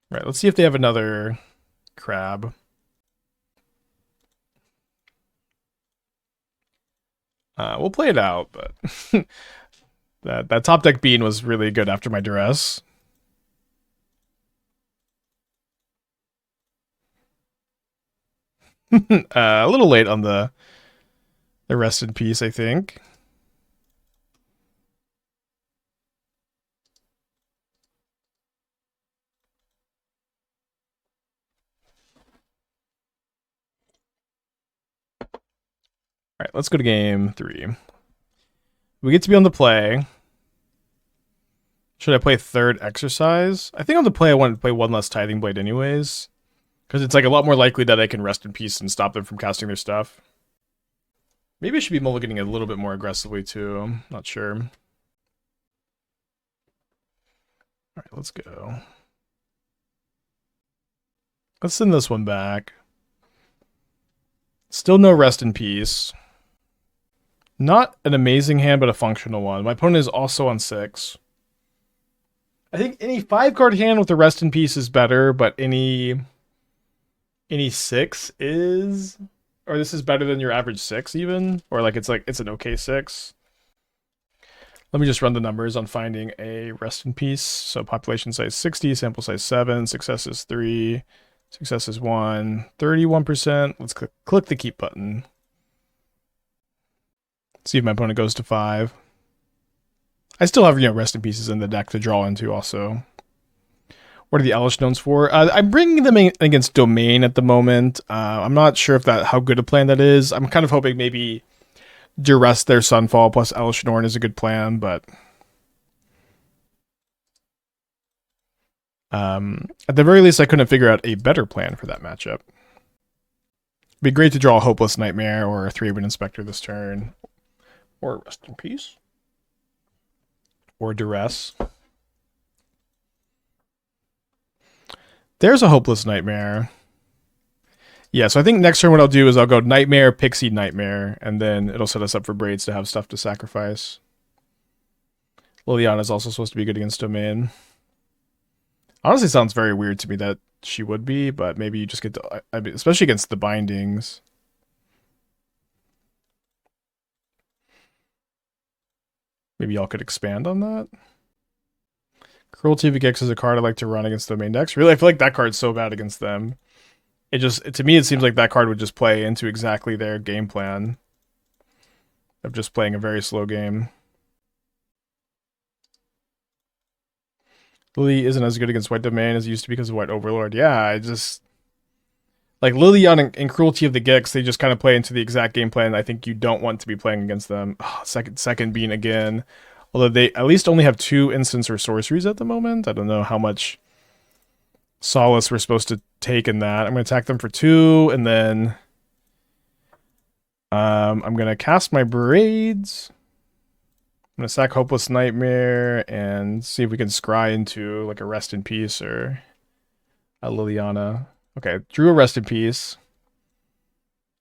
Right, let's see if they have another crab. We'll play it out, but that top deck bean was really good after my duress. A little late on the rest in peace, I think. All right, let's go to game 3. We get to be on the play. Should I play third exercise? I think on the play I want to play 1 less Tithing Blade anyways. Because it's like a lot more likely that I can rest in peace and stop them from casting their stuff. Maybe I should be mulliganing a little bit more aggressively too. I'm not sure. Alright, let's go. Let's send this one back. Still no rest in peace. Not an amazing hand, but a functional one. My opponent is also on 6. I think any 5-card hand with a rest in peace is better, but any 6 is, or this is better than your average 6 even, or like it's an okay 6. Let me just run the numbers on finding a rest in peace. So population size 60, sample size 7, success is 3, success is 1, 31%. Let's click the keep button. See if my opponent goes to 5. I still have, rest in pieces in the deck to draw into also. What are the Elish Stones for? I'm bringing them in against Domain at the moment. I'm not sure if how good a plan that is. I'm kind of hoping maybe Duress their Sunfall plus Elish Norn is a good plan, but at the very least I couldn't figure out a better plan for that matchup. It'd be great to draw a Hopeless Nightmare or a 3-Win Inspector this turn. Or Rest in Peace. Or Duress. There's a Hopeless Nightmare. Yeah, so I think next turn what I'll do is I'll go Nightmare, Pixie, Nightmare, and then it'll set us up for Braids to have stuff to sacrifice. Liliana's also supposed to be good against Domain. Honestly, sounds very weird to me that she would be, but maybe you just get to, I mean, especially against the bindings. Maybe y'all could expand on that. Cruelty of a Gex is a card I like to run against Domain decks. Really, I feel like that card's so bad against them. To me, it seems like that card would just play into exactly their game plan of just playing a very slow game. Lily isn't as good against White Domain as it used to be because of White Overlord. Yeah, I just... Like, Liliana and Cruelty of the Gex, they just kind of play into the exact game plan I think you don't want to be playing against them. Oh, second being again. Although they at least only have 2 instants or sorceries at the moment. I don't know how much solace we're supposed to take in that. I'm going to attack them for 2, and then I'm gonna cast my Braids. I'm gonna sack Hopeless Nightmare and see if we can scry into like a Rest in Peace or a Liliana. Okay, drew a Rest in Peace.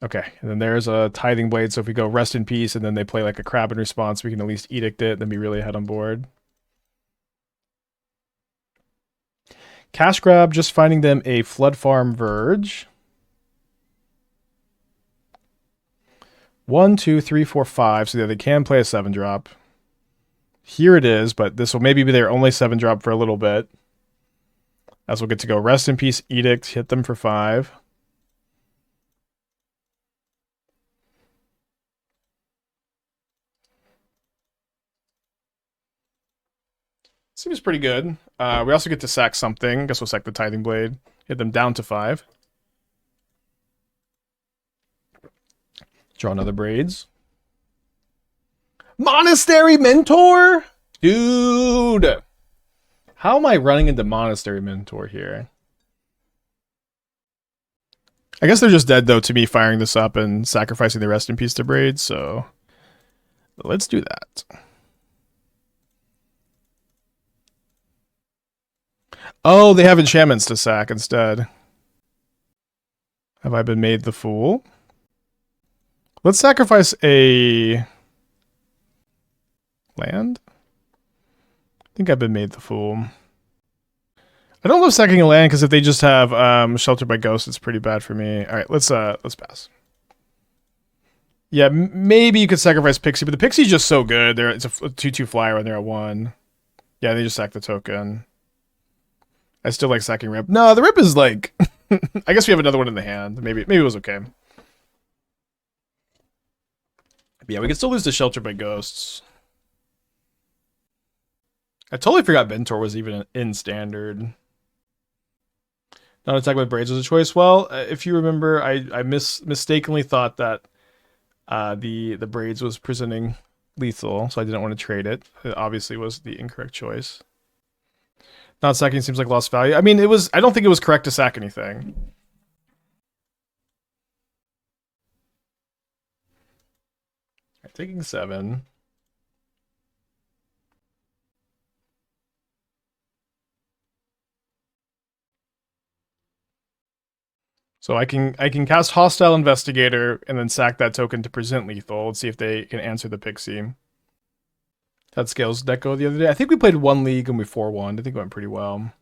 Okay, and then there's a Tithing Blade, so if we go Rest in Peace and then they play like a crab in response, we can at least Edict it, then be really ahead on board. Cash Grab, just finding them a Flood Farm Verge. 1, 2, 3, 4, 5, so yeah, they can play a 7-drop. Here it is, but this will maybe be their only 7-drop for a little bit. As we'll get to go Rest in Peace, Edict, hit them for 5. Seems pretty good. We also get to sack something. I guess we'll sack the Tithing Blade. Hit them down to 5. Draw another Braids. Monastery Mentor? Dude! How am I running into Monastery Mentor here? I guess they're just dead, though, to me firing this up and sacrificing the Rest in Peace to Braids, so let's do that. Oh, they have enchantments to sack instead. Have I been made the fool? Let's sacrifice a land. I think I've been made the fool. I don't love sacking a land because if they just have Sheltered by Ghosts, it's pretty bad for me. All right, let's pass. Yeah, maybe you could sacrifice Pixie, but the Pixie's just so good. It's a 2/2 flyer and they're at 1. Yeah, they just sack the token. I still like sacking Rip. No, the Rip is like... I guess we have another one in the hand. Maybe it was okay. But yeah, we can still lose to Shelter by Ghosts. I totally forgot Mentor was even in Standard. Not attack with Braids was a choice. Well, if you remember, I mistakenly thought that the Braids was presenting lethal, so I didn't want to trade it. It obviously was the incorrect choice. Not sacking seems like lost value. I mean, it was. I don't think it was correct to sack anything. Right, taking 7. So I can cast Hostile Investigator and then sack that token to present lethal. Let's see if they can answer the Pixie. That scales Deco the other day. I think we played 1 league and we 4-1. I think it went pretty well.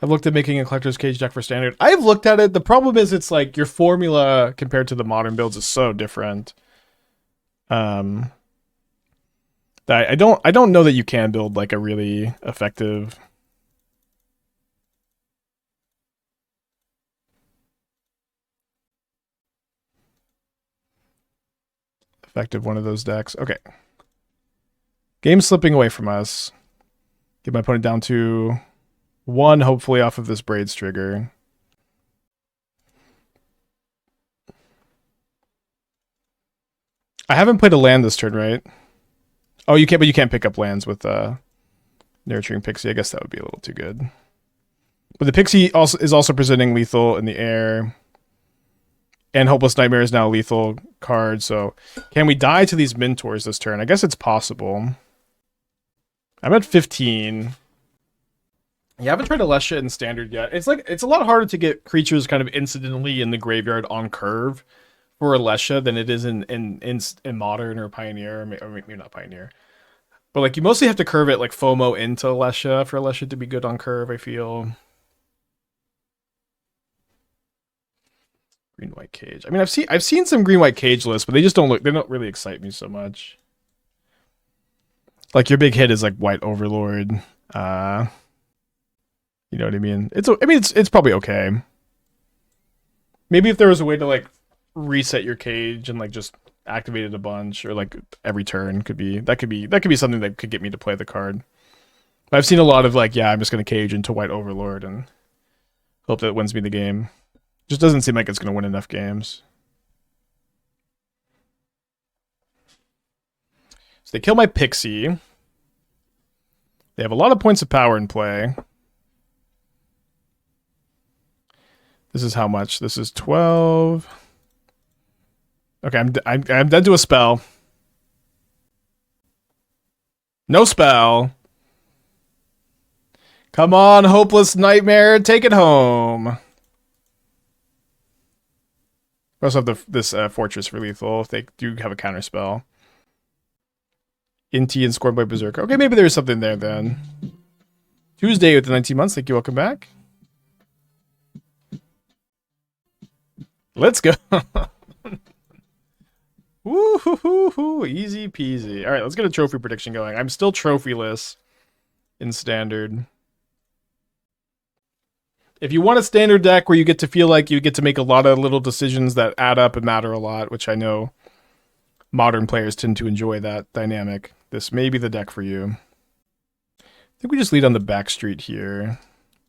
I've looked at making a Collector's Cage deck for Standard. I've looked at it. The problem is it's like your formula compared to the modern builds is so different. That I don't know that you can build like a really effective one of those decks. Okay. Game slipping away from us. Get my opponent down to 1, hopefully off of this Braids trigger. I haven't played a land this turn, right? Oh, you can't, but you can't pick up lands with Nurturing Pixie. I guess that would be a little too good. But the Pixie is also presenting lethal in the air. And Hopeless Nightmare is now a lethal card, so can we die to these Mentors this turn? I guess it's possible. I'm at 15. Yeah, I haven't tried Alessia in Standard yet. It's a lot harder to get creatures kind of incidentally in the graveyard on curve for Alessia than it is in Modern or Pioneer, or maybe not Pioneer. But like you mostly have to curve it like FOMO into Alessia for Alessia to be good on curve, I feel. Green White Cage. I mean, I've seen some Green White Cage lists, but they don't really excite me so much. Like your big hit is like White Overlord. You know what I mean? It's probably okay. Maybe if there was a way to like reset your cage and like just activate it a bunch or like every turn that could be something that could get me to play the card. But I've seen a lot of like, yeah, I'm just gonna cage into White Overlord and hope that it wins me the game. Just doesn't seem like it's gonna win enough games. So they kill my Pixie. They have a lot of points of power in play. This is how much? This is 12. Okay, I'm dead to a spell. No spell. Come on, hopeless nightmare, take it home. We also have this fortress for lethal if they do have a counter spell. Inti and Scornblade Berserker. Okay, maybe there's something there then. Tuesday with the 19 months. Thank you. Welcome back. Let's go. Woo hoo hoo hoo. Easy peasy. All right, let's get a trophy prediction going. I'm still trophyless in standard. If you want a standard deck where you get to feel like you get to make a lot of little decisions that add up and matter a lot, which I know modern players tend to enjoy that dynamic, this may be the deck for you. I think we just lead on the back street here.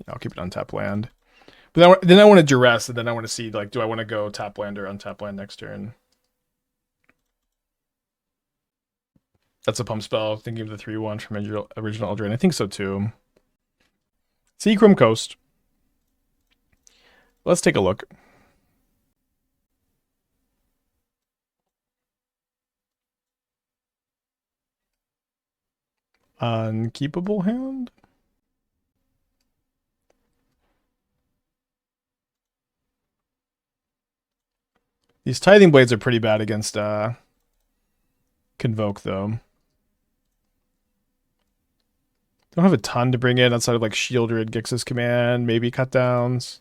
I'll keep it on tap land. But then I want to duress, and then I want to see, like, do I want to go tap land or untap land next turn? That's a pump spell. Thinking of the 3-1 from original Eldraine. I think so too. Seachrome Coast. Let's take a look. Unkeepable hand? These Tithing Blades are pretty bad against Convoke, though. Don't have a ton to bring in outside of like Shieldred, Gix's Command, maybe cut downs.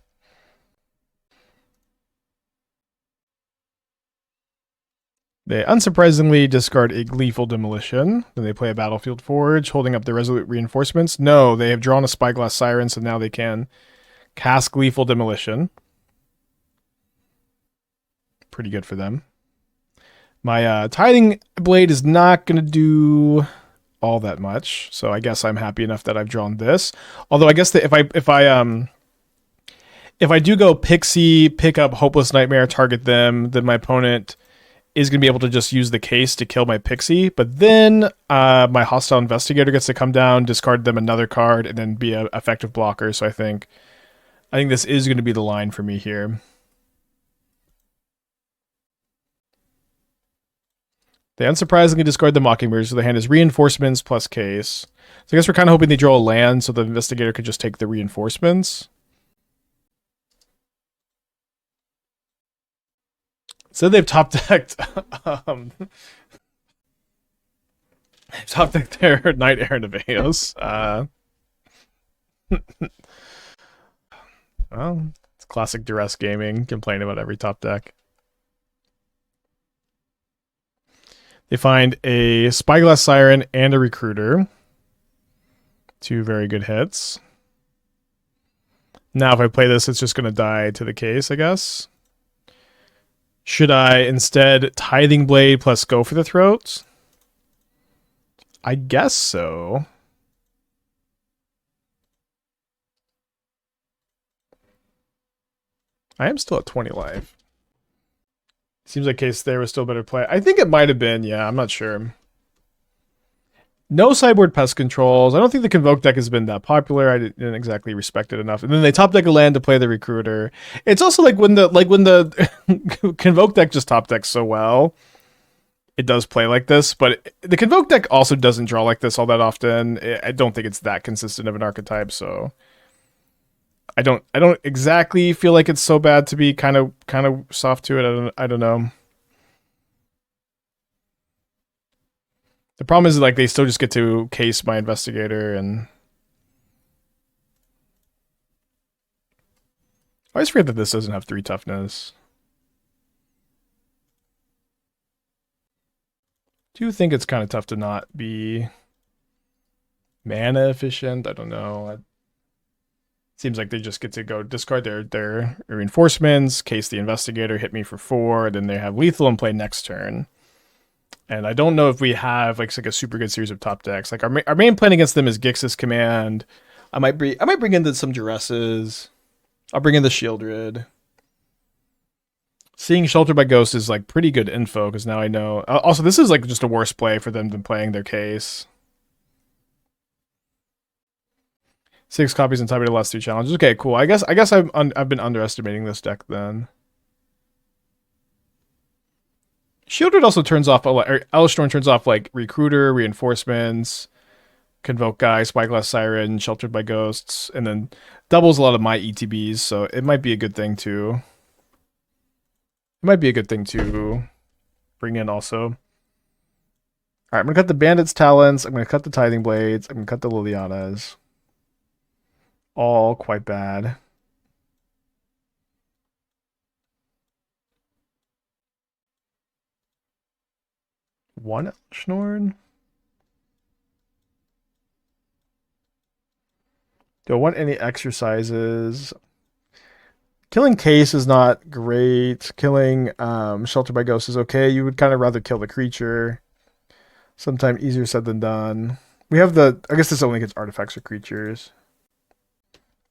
They unsurprisingly discard a Gleeful Demolition. Then they play a Battlefield Forge, holding up the Resolute Reinforcements. No, they have drawn a Spyglass Siren, so now they can cast Gleeful Demolition. Pretty good for them. My Tithing Blade is not going to do all that much, so I guess I'm happy enough that I've drawn this. Although I guess that if I do go Pixie, pick up Hopeless Nightmare, target them, then my opponent is going to be able to just use the case to kill my Pixie, but then my Hostile Investigator gets to come down, discard them another card, and then be an effective blocker. So I think this is going to be the line for me here. They unsurprisingly discard the Mockingbird, so the hand is Reinforcements plus case. So I guess we're kind of hoping they draw a land so the Investigator could just take the Reinforcements. So they've top decked top decked their Knight Errant of Eos. Well, it's classic duress gaming, complain about every top deck. They find a Spyglass Siren and a Recruiter. Two very good hits. Now if I play this, it's just going to die to the case, I guess. Should I instead Tithing Blade plus go for the throat? I guess so. I am still at 20 life. Seems like case there was still better play. I think it might have been, yeah, I'm not sure. No sideboard pest controls. I don't think the Convoke deck has been that popular. I didn't exactly respect it enough. And then they top deck a land to play the Recruiter. It's also like when the Convoke deck just top decks so well, it does play like this. But the Convoke deck also doesn't draw like this all that often. I don't think it's that consistent of an archetype, so I don't exactly feel like it's so bad to be kind of soft to it. I don't know. The problem is like they still just get to case my Investigator, and I always forget that this doesn't have 3 toughness. Do you think it's kind of tough to not be mana efficient? I don't know. It seems like they just get to go discard their reinforcements, case the Investigator, hit me for 4, and then they have lethal and play next turn. And I don't know if we have like a super good series of top decks. Like our main plan against them is Gix's Command. I might bring in some Duresses. I'll bring in the Shieldred. Seeing Shelter by Ghost is like pretty good info because now I know. Also, this is like just a worse play for them than playing their case. 6 copies and type the last 2 challenges. Okay, cool. I guess I've been underestimating this deck then. Shielded also turns off, Elstorm turns off like Recruiter, Reinforcements, Convoke Guy, Spyglass Siren, Sheltered by Ghosts, and then doubles a lot of my ETBs, so it might be a good thing to. It might be a good thing to bring in also. Alright, I'm gonna cut the Bandit's Talents, I'm gonna cut the Tithing Blades, I'm gonna cut the Lilianas. All quite bad. One Schnorn? Do I want any exercises? Killing Case is not great. Killing Shelter by Ghost is okay. You would kind of rather kill the creature. Sometimes easier said than done. We have the... I guess this only gets artifacts or creatures.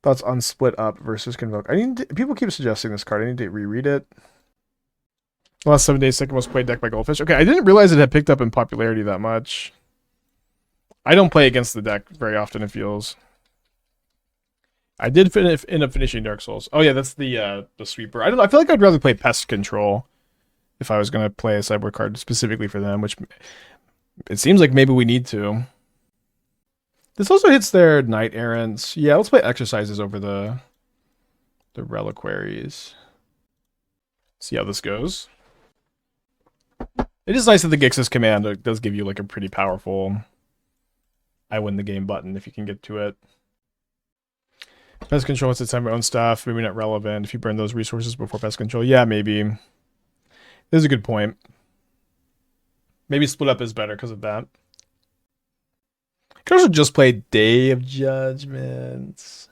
Thoughts on Split Up versus Convoke. People keep suggesting this card. I need to reread it. Last 7 days, second most played deck by Goldfish. Okay, I didn't realize it had picked up in popularity that much. I don't play against the deck very often, it feels. I did end up finishing Dark Souls. Oh yeah, that's the sweeper. I don't know. I feel like I'd rather play Pest Control if I was gonna play a sideboard card specifically for them, which it seems like maybe we need to. This also hits their Knight Errants. Yeah, let's play Exercises over the Reliquaries. See how this goes. It is nice that the Gix's command does give you like a pretty powerful I win the game button if you can get to it. Pest Control wants to time your own stuff. Maybe not relevant. If you burn those resources before Pest Control. Yeah, maybe. This is a good point. Maybe Split Up is better because of that. I could also just play Day of Judgment.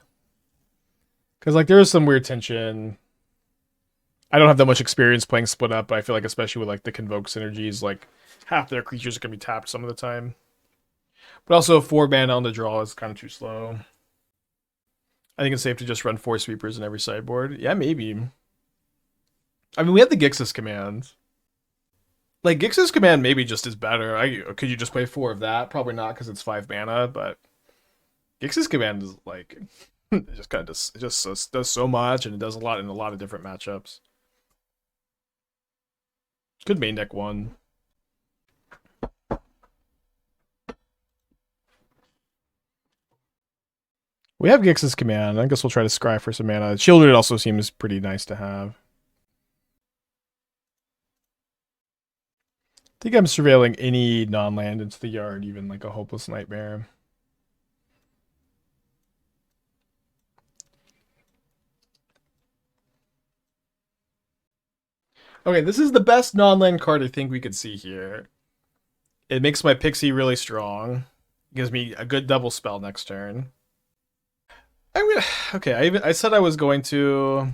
Because like there is some weird tension. I don't have that much experience playing Split Up, but I feel like especially with like the Convoke synergies, like half their creatures are going to be tapped some of the time. But also 4 mana on the draw is kind of too slow. I think it's safe to just run 4 sweepers in every sideboard. Yeah, maybe. I mean, we have the Gix's command. Like, Gix's command maybe just is better. Could you just play 4 of that? Probably not, because it's 5 mana, but Gix's command is like... it just kind of does so much, and it does a lot in a lot of different matchups. Good main deck one. We have Gix's command. I guess we'll try to scry for some mana. Shielded also seems pretty nice to have. I think I'm surveilling any non-land into the yard, even like a Hopeless Nightmare. Okay, this is the best non-land card I think we could see here. It makes my Pixie really strong. Gives me a good double spell next turn. Okay, I said I was going to...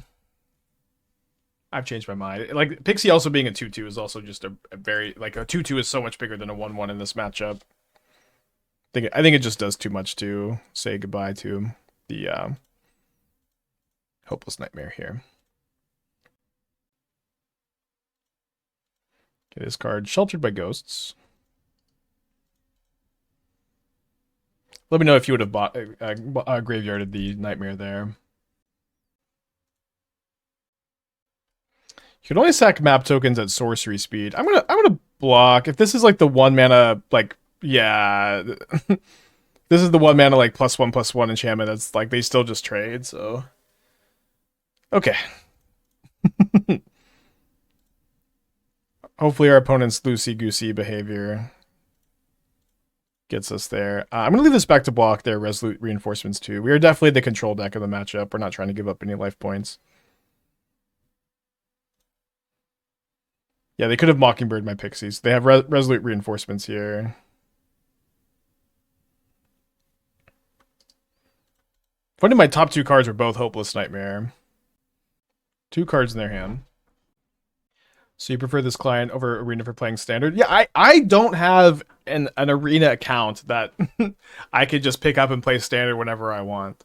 I've changed my mind. Like, Pixie also being a 2-2 is also just a very... Like, a 2-2 is so much bigger than a 1-1 in this matchup. I think it just does too much to say goodbye to the Hopeless Nightmare here. Okay, this card, Sheltered by Ghosts. Let me know if you would have bought graveyarded the Nightmare there. You can only sack map tokens at sorcery speed. I'm gonna block. If this is like the 1 mana, like, yeah. This is the 1 mana like +1/+1 enchantment that's like they still just trade, so. Okay. Hopefully our opponent's loosey-goosey behavior gets us there. I'm going to leave this back to block their Resolute Reinforcements too. We are definitely the control deck of the matchup. We're not trying to give up any life points. Yeah, they could have Mockingbird my Pixies. They have Resolute Reinforcements here. Funny, my top 2 cards were both Hopeless Nightmare. 2 cards in their hand. So you prefer this client over Arena for playing Standard? Yeah, I don't have an Arena account that I could just pick up and play Standard whenever I want.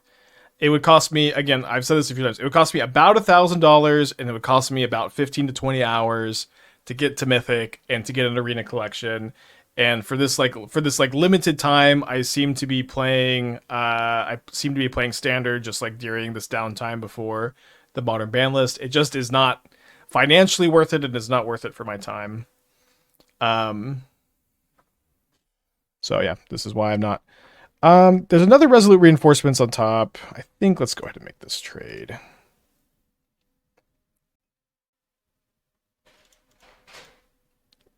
It would cost me, again, I've said this a few times, it would cost me about $1,000, and it would cost me about 15 to 20 hours to get to Mythic and to get an Arena collection. And for this limited time, I seem to be playing Standard just like during this downtime before the Modern ban list. It just is not financially worth it, and it's not worth it for my time. So yeah, this is why I'm not. There's another Resolute Reinforcements on top. I think let's go ahead and make this trade.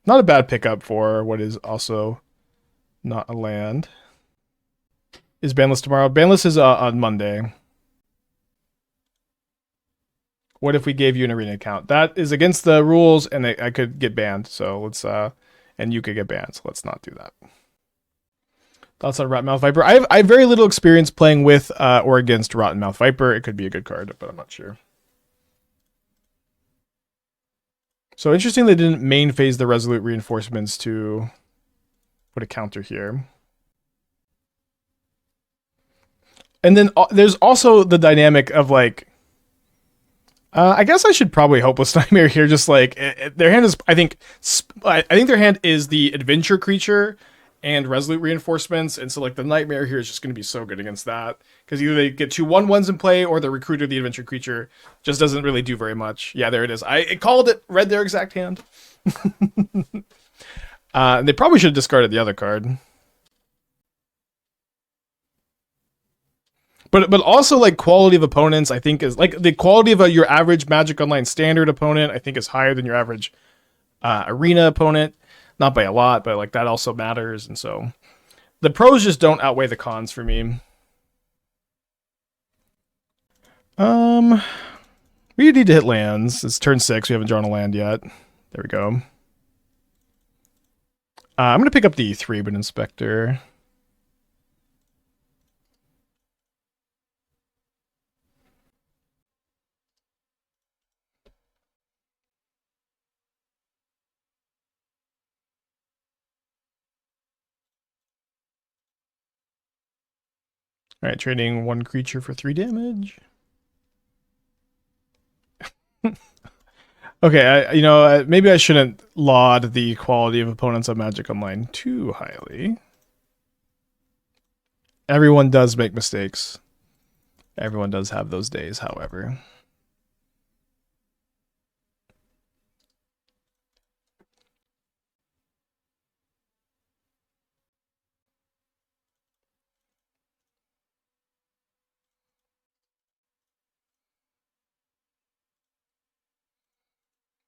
Not a bad pickup for what is also not a land. Is banless tomorrow? Banless is on Monday. What if we gave you an arena account? That is against the rules, and I could get banned. So let's and you could get banned. So let's not do that. Thoughts on Rotten Mouth Viper? I have very little experience playing with or against Rotten Mouth Viper. It could be a good card, but I'm not sure. So interesting they didn't main phase the Resolute Reinforcements to put a counter here. And then there's also the dynamic of like, I guess I should probably Hopeless Nightmare here. Just like their hand is, I think their hand is the Adventure Creature and Resolute Reinforcements, and so like the Nightmare here is just going to be so good against that because either they get 2/1/1s in play or the Recruiter, the Adventure Creature, just doesn't really do very much. Yeah, there it is. I called it. Read their exact hand. They probably should have discarded the other card. But also like quality of opponents, I think is like the quality of your average Magic Online standard opponent. I think is higher than your average arena opponent. Not by a lot, but like that also matters. And so the pros just don't outweigh the cons for me. We need to hit lands. It's turn 6. We haven't drawn a land yet. There we go. I'm gonna pick up the E3 Inspector. All right, trading 1 creature for 3 damage. Okay, maybe I shouldn't laud the quality of opponents on Magic Online too highly. Everyone does make mistakes. Everyone does have those days, however.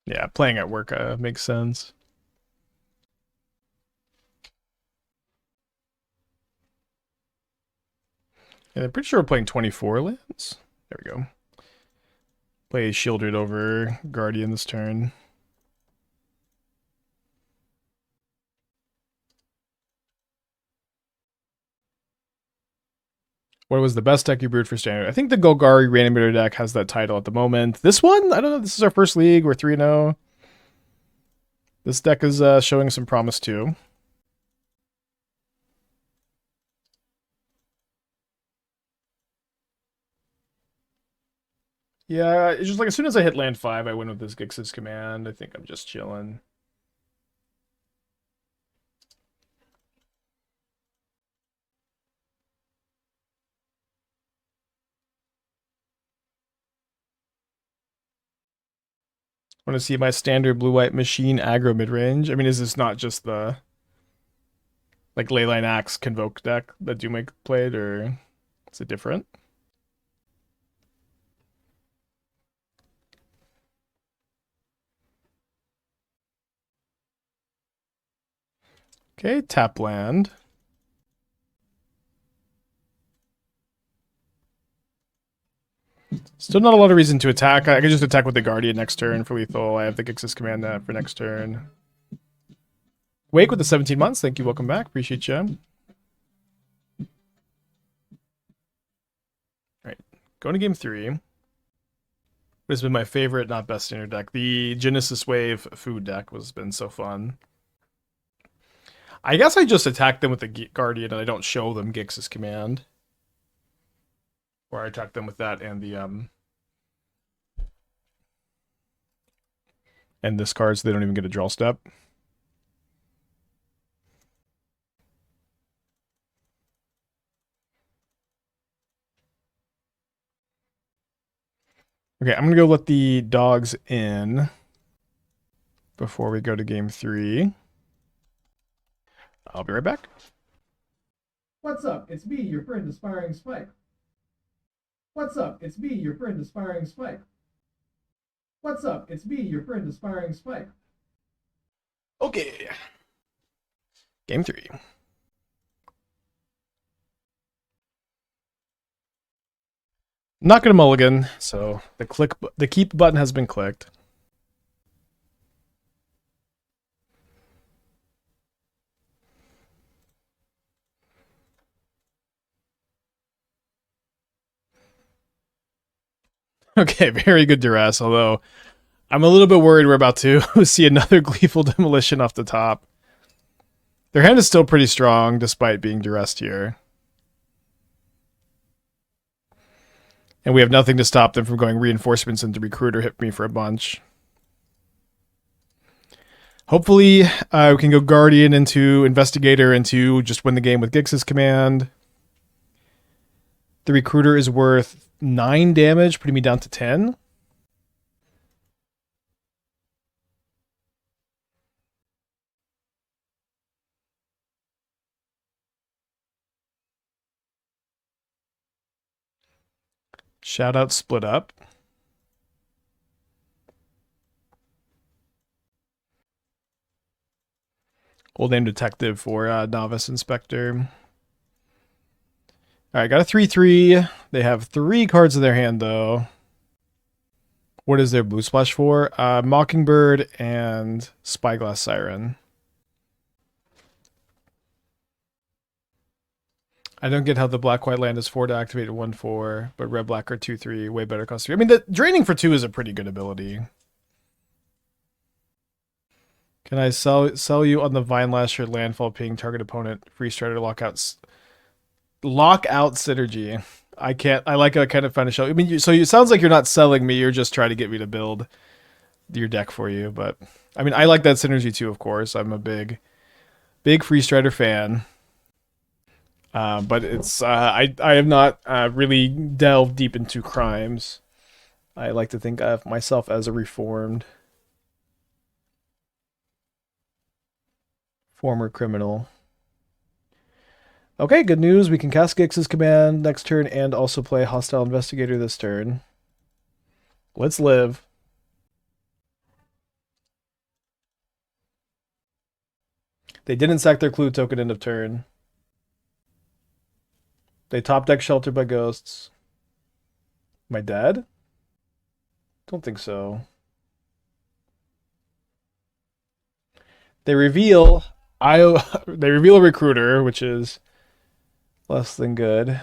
Yeah, playing at work makes sense. Yeah, I'm pretty sure we're playing 24 lands. There we go. Play Shielded over Guardian this turn. What was the best deck you brewed for Standard? I think the Golgari Reanimator deck has that title at the moment. This one, I don't know. This is our first league. We're 3-0. This deck is showing some promise too. Yeah, it's just like as soon as I hit land 5, I win with this Gix's command. I think I'm just chilling. Want to see my standard blue-white machine aggro mid-range? I mean, is this not just the like Leyline Axe Convoke deck that Doomake played, or is it different? Okay, tap land. Still not a lot of reason to attack. I could just attack with the Guardian next turn for lethal. I have the Gixis command for next turn. Wake with the 17 months. Thank you. Welcome back. Appreciate you. All right. Going to game 3. What has been my favorite, not best standard deck? The Genesis Wave food deck has been so fun. I guess I just attack them with the Guardian and I don't show them Gix's command. Or I attack them with that and the and this card so they don't even get a draw step. Okay, I'm gonna go let the dogs in before we go to game 3. I'll be right back. What's up? It's me, your friend Aspiring Spike. What's up? It's me, your friend Aspiring Spike. What's up? It's me, your friend Aspiring Spike. Okay. Game 3. Not gonna mulligan, so the keep button has been clicked. Okay, very good duress, although I'm a little bit worried we're about to see another Gleeful Demolition off the top. Their hand is still pretty strong, despite being duressed here. And we have nothing to stop them from going reinforcements into Recruiter, hit me for a bunch. Hopefully, we can go Guardian into Investigator into just win the game with Gix's command. The Recruiter is worth 9 damage, putting me down to 10. Shout out Split Up. Old name detective for Novice Inspector. Alright, got a 3-3. They have 3 cards in their hand, though. What is their blue splash for? Mockingbird and Spyglass Siren. I don't get how the black-white land is 4 to activate at 1-4, but red-black are 2-3, way better cost. I mean, the draining for 2 is a pretty good ability. Can I sell you on the Vine Lasher landfall ping target opponent free starter lockout synergy? I can't. I like a kind of fun to show. I mean, so it sounds like you're not selling me. You're just trying to get me to build your deck for you. But I mean, I like that synergy too. Of course, I'm a big free strider fan. But it's I have not really delved deep into crimes. I like to think of myself as a reformed former criminal. Okay, good news. We can cast Gix's command next turn and also play Hostile Investigator this turn. Let's live. They didn't sack their clue token end of turn. They top deck Sheltered by Ghosts. Am I dead? Don't think so. They reveal they reveal a Recruiter, which is less than good.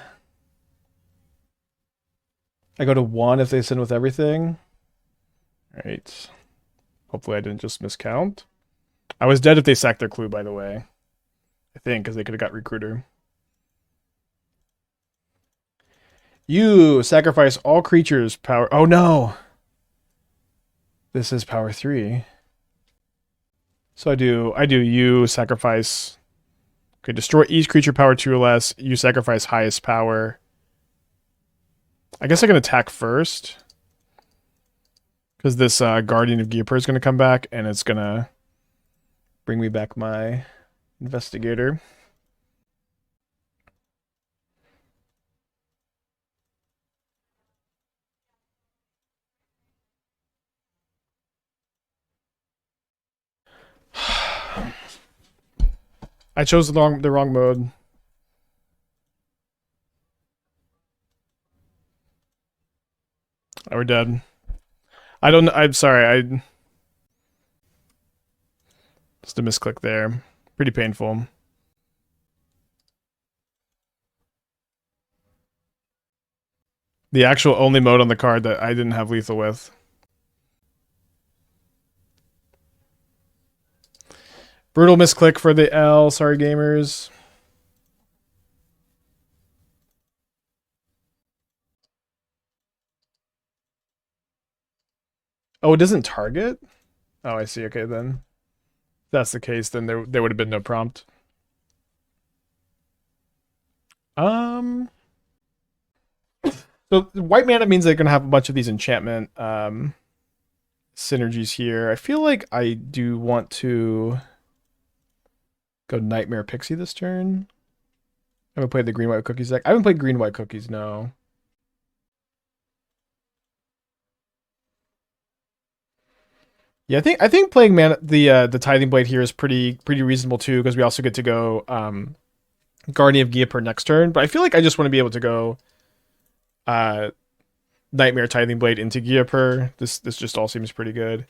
I go to 1 if they send with everything. Alright. Hopefully I didn't just miscount. I was dead if they sacked their clue, by the way. I think, because they could have got Recruiter. You sacrifice all creatures power. Oh no! This is power 3. So I do you sacrifice. Okay, destroy each creature power 2 or less. You sacrifice highest power. I guess I can attack first. Because this Guardian of Gearper is going to come back, and it's going to bring me back my Investigator. I chose the wrong mode. Oh, we're dead. I'm sorry, just a misclick there. Pretty painful. The actual only mode on the card that I didn't have lethal with. Brutal misclick for the L. Sorry, gamers. Oh, it doesn't target? Oh, I see. Okay, then. If that's the case, then there would have been no prompt. So white mana means they're gonna have a bunch of these enchantment synergies here. I feel like I do want to Go Nightmare Pixie this turn. I haven't played the green white cookies deck. I haven't played green white cookies. No. Yeah, I think playing man the Tithing Blade here is pretty reasonable too because we also get to go Guardian of Gia next turn. But I feel like I just want to be able to go uh Nightmare Tithing Blade into Gia. This just all seems pretty good.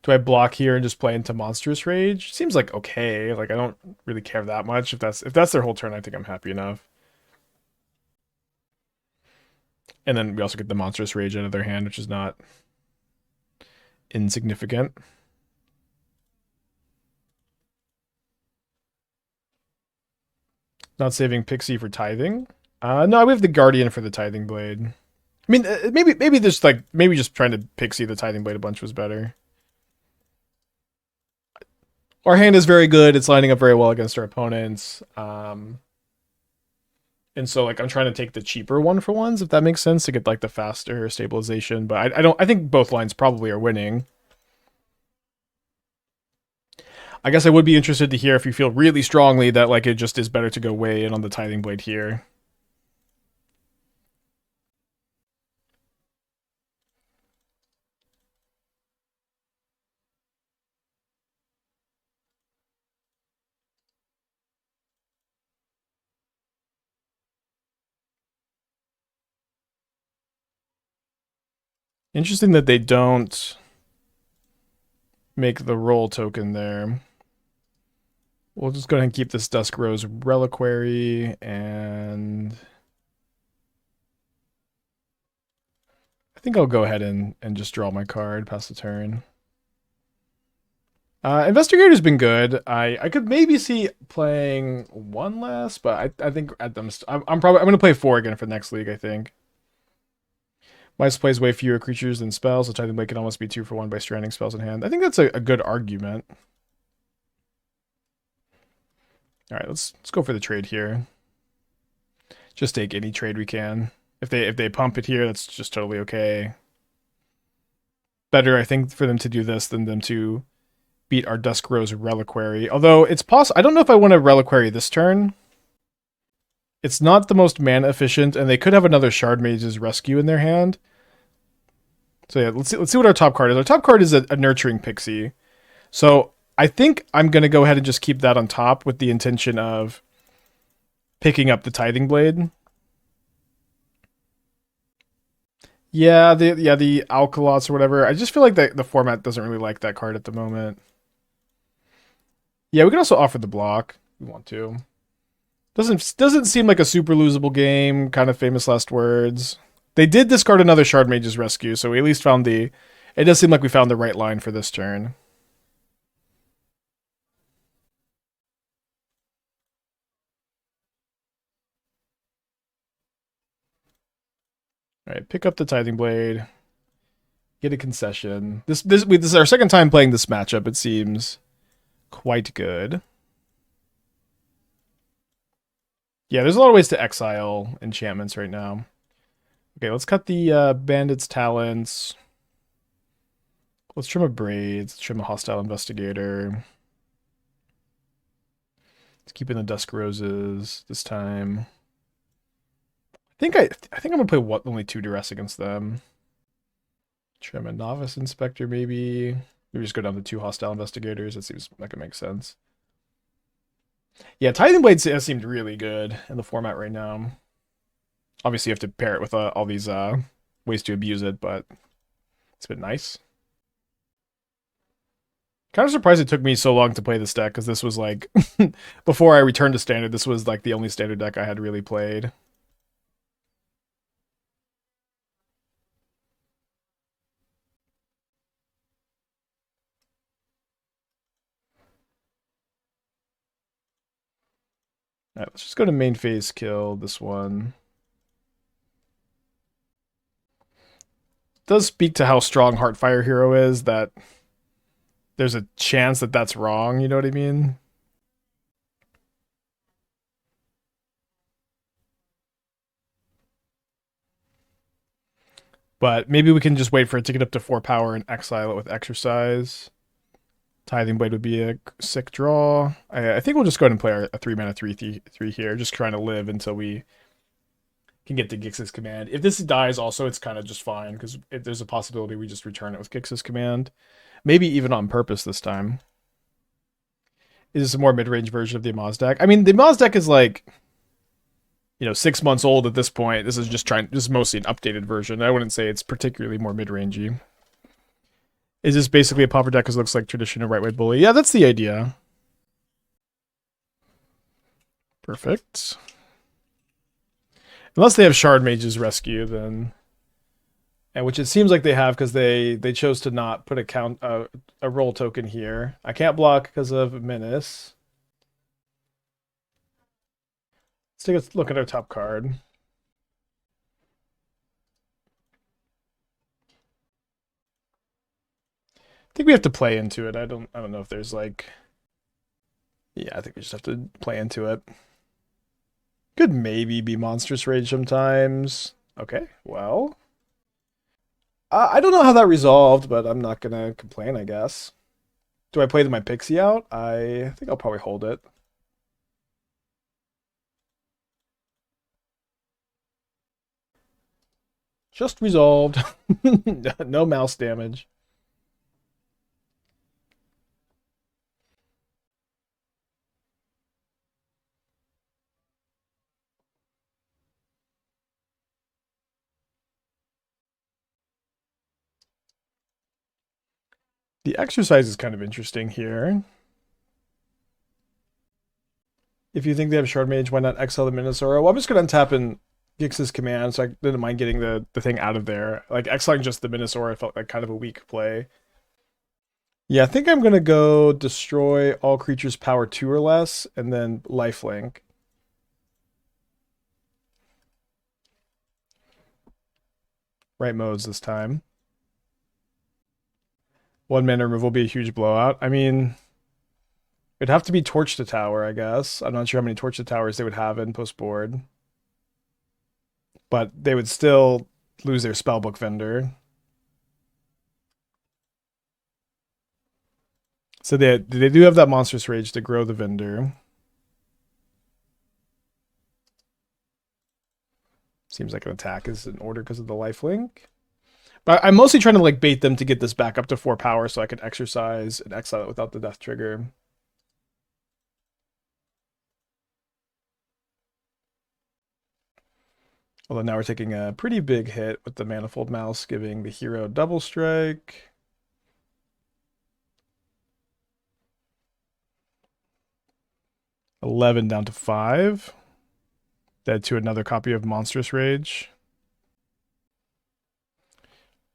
Do I block here and just play into Monstrous Rage? Seems like okay. Like I don't really care that much. If that's their whole turn, I think I'm happy enough. And then we also get the Monstrous Rage out of their hand, which is not insignificant. Not saving Pixie for Tithing. No, we have the Guardian for the Tithing Blade. I mean, maybe just trying to Pixie the Tithing Blade a bunch was better. Our hand is very good. It's lining up very well against our opponents. And so like I'm trying to take the cheaper one for ones, if that makes sense, to get like the faster stabilization. But I don't. I think both lines probably are winning. I guess I would be interested to hear if you feel really strongly that like it just is better to go way in on the Tithing Blade here. Interesting that they don't make the roll token there. We'll just go ahead and keep this Dusk Rose Reliquary, and I think I'll go ahead and just draw my card, pass the turn. Investigator's been good. I could maybe see playing one less, but I think at them I'm gonna play 4 again for the next league. I think. Mice plays way fewer creatures than spells, which I think can almost be 2 for 1 by stranding spells in hand. I think that's a good argument. All right, let's go for the trade here. Just take any trade we can. If they pump it here, that's just totally okay. Better, I think, for them to do this than them to beat our Dusk Rose Reliquary. Although it's possible, I don't know if I want to Reliquary this turn. It's not the most mana efficient, and they could have another Shard Mage's Rescue in their hand. So yeah, let's see what our top card is. Our top card is a Nurturing Pixie. So I think I'm going to go ahead and just keep that on top with the intention of picking up the Tithing Blade. Yeah, the Alkalots or whatever. I just feel like the format doesn't really like that card at the moment. Yeah, we can also offer the block if we want to. Doesn't seem like a super losable game. Kind of famous last words. They did discard another Shard Mage's Rescue, so we at least found the. It does seem like we found the right line for this turn. All right, pick up the Tithing Blade. Get a concession. This is our second time playing this matchup. It seems quite good. Yeah, there's a lot of ways to exile enchantments right now. Okay, let's cut the Bandit's Talents. Let's trim a Braids. Let's trim a Hostile Investigator. Let's keep in the Dusk Roses this time. I think I'm gonna play only 2 Duress against them. Trim a Novice Inspector maybe. Maybe just go down to 2 Hostile Investigators. That seems like it makes sense. Yeah, Tithing Blades has seemed really good in the format right now. Obviously, you have to pair it with all these ways to abuse it, but it's been nice. Kind of surprised it took me so long to play this deck, because this was like, before I returned to Standard, this was like the only Standard deck I had really played. All right, let's just go to main phase, kill this one. It does speak to how strong Heartfire Hero is, that there's a chance that that's wrong, you know what I mean? But maybe we can just wait for it to get up to 4 power and exile it with Exercise. Tithing Blade would be a sick draw. I think we'll just go ahead and play a 3-mana 3/3 here, just trying to live until we can get to Gix's Command. If this dies, also, it's kind of just fine, because there's a possibility we just return it with Gix's Command. Maybe even on purpose this time. Is this a more mid-range version of the Amaz deck? I mean, the Amaz deck is like, 6 months old at this point. This is mostly an updated version. I wouldn't say it's particularly more mid-rangey. Is this basically a popper deck because it looks like traditional right-way bully? Yeah, that's the idea. Perfect. Unless they have Shard Mage's Rescue, then... And which it seems like they have, because they chose to not put a roll token here. I can't block because of Menace. Let's take a look at our top card. I think we have to play into it. I don't know if there's like... Yeah, I think we just have to play into it. Could maybe be Monstrous Rage sometimes. Okay, well... I don't know how that resolved, but I'm not going to complain, I guess. Do I play my Pixie out? I think I'll probably hold it. Just resolved. No mouse damage. The exercise is kind of interesting here. If you think they have Shard Mage, why not exile the Minosaur? Well, I'm just going to untap and Gix's Command, so I didn't mind getting the thing out of there. Like, exiling just the Minosaur, I felt like kind of a weak play. Yeah, I think I'm going to go destroy all creatures power 2 or less, and then lifelink. Right modes this time. 1-mana removal will be a huge blowout. I mean, it'd have to be Torch to Tower, I guess. I'm not sure how many Torch to Towers they would have in post board. But they would still lose their Spellbook vendor. So they do have that Monstrous Rage to grow the vendor. Seems like an attack is in order because of the lifelink. But I'm mostly trying to like bait them to get this back up to 4 power so I can exercise and exile it without the death trigger. Although now we're taking a pretty big hit with the Manifold Mouse, giving the hero double strike. $11 down to 5. Dead to another copy of Monstrous Rage,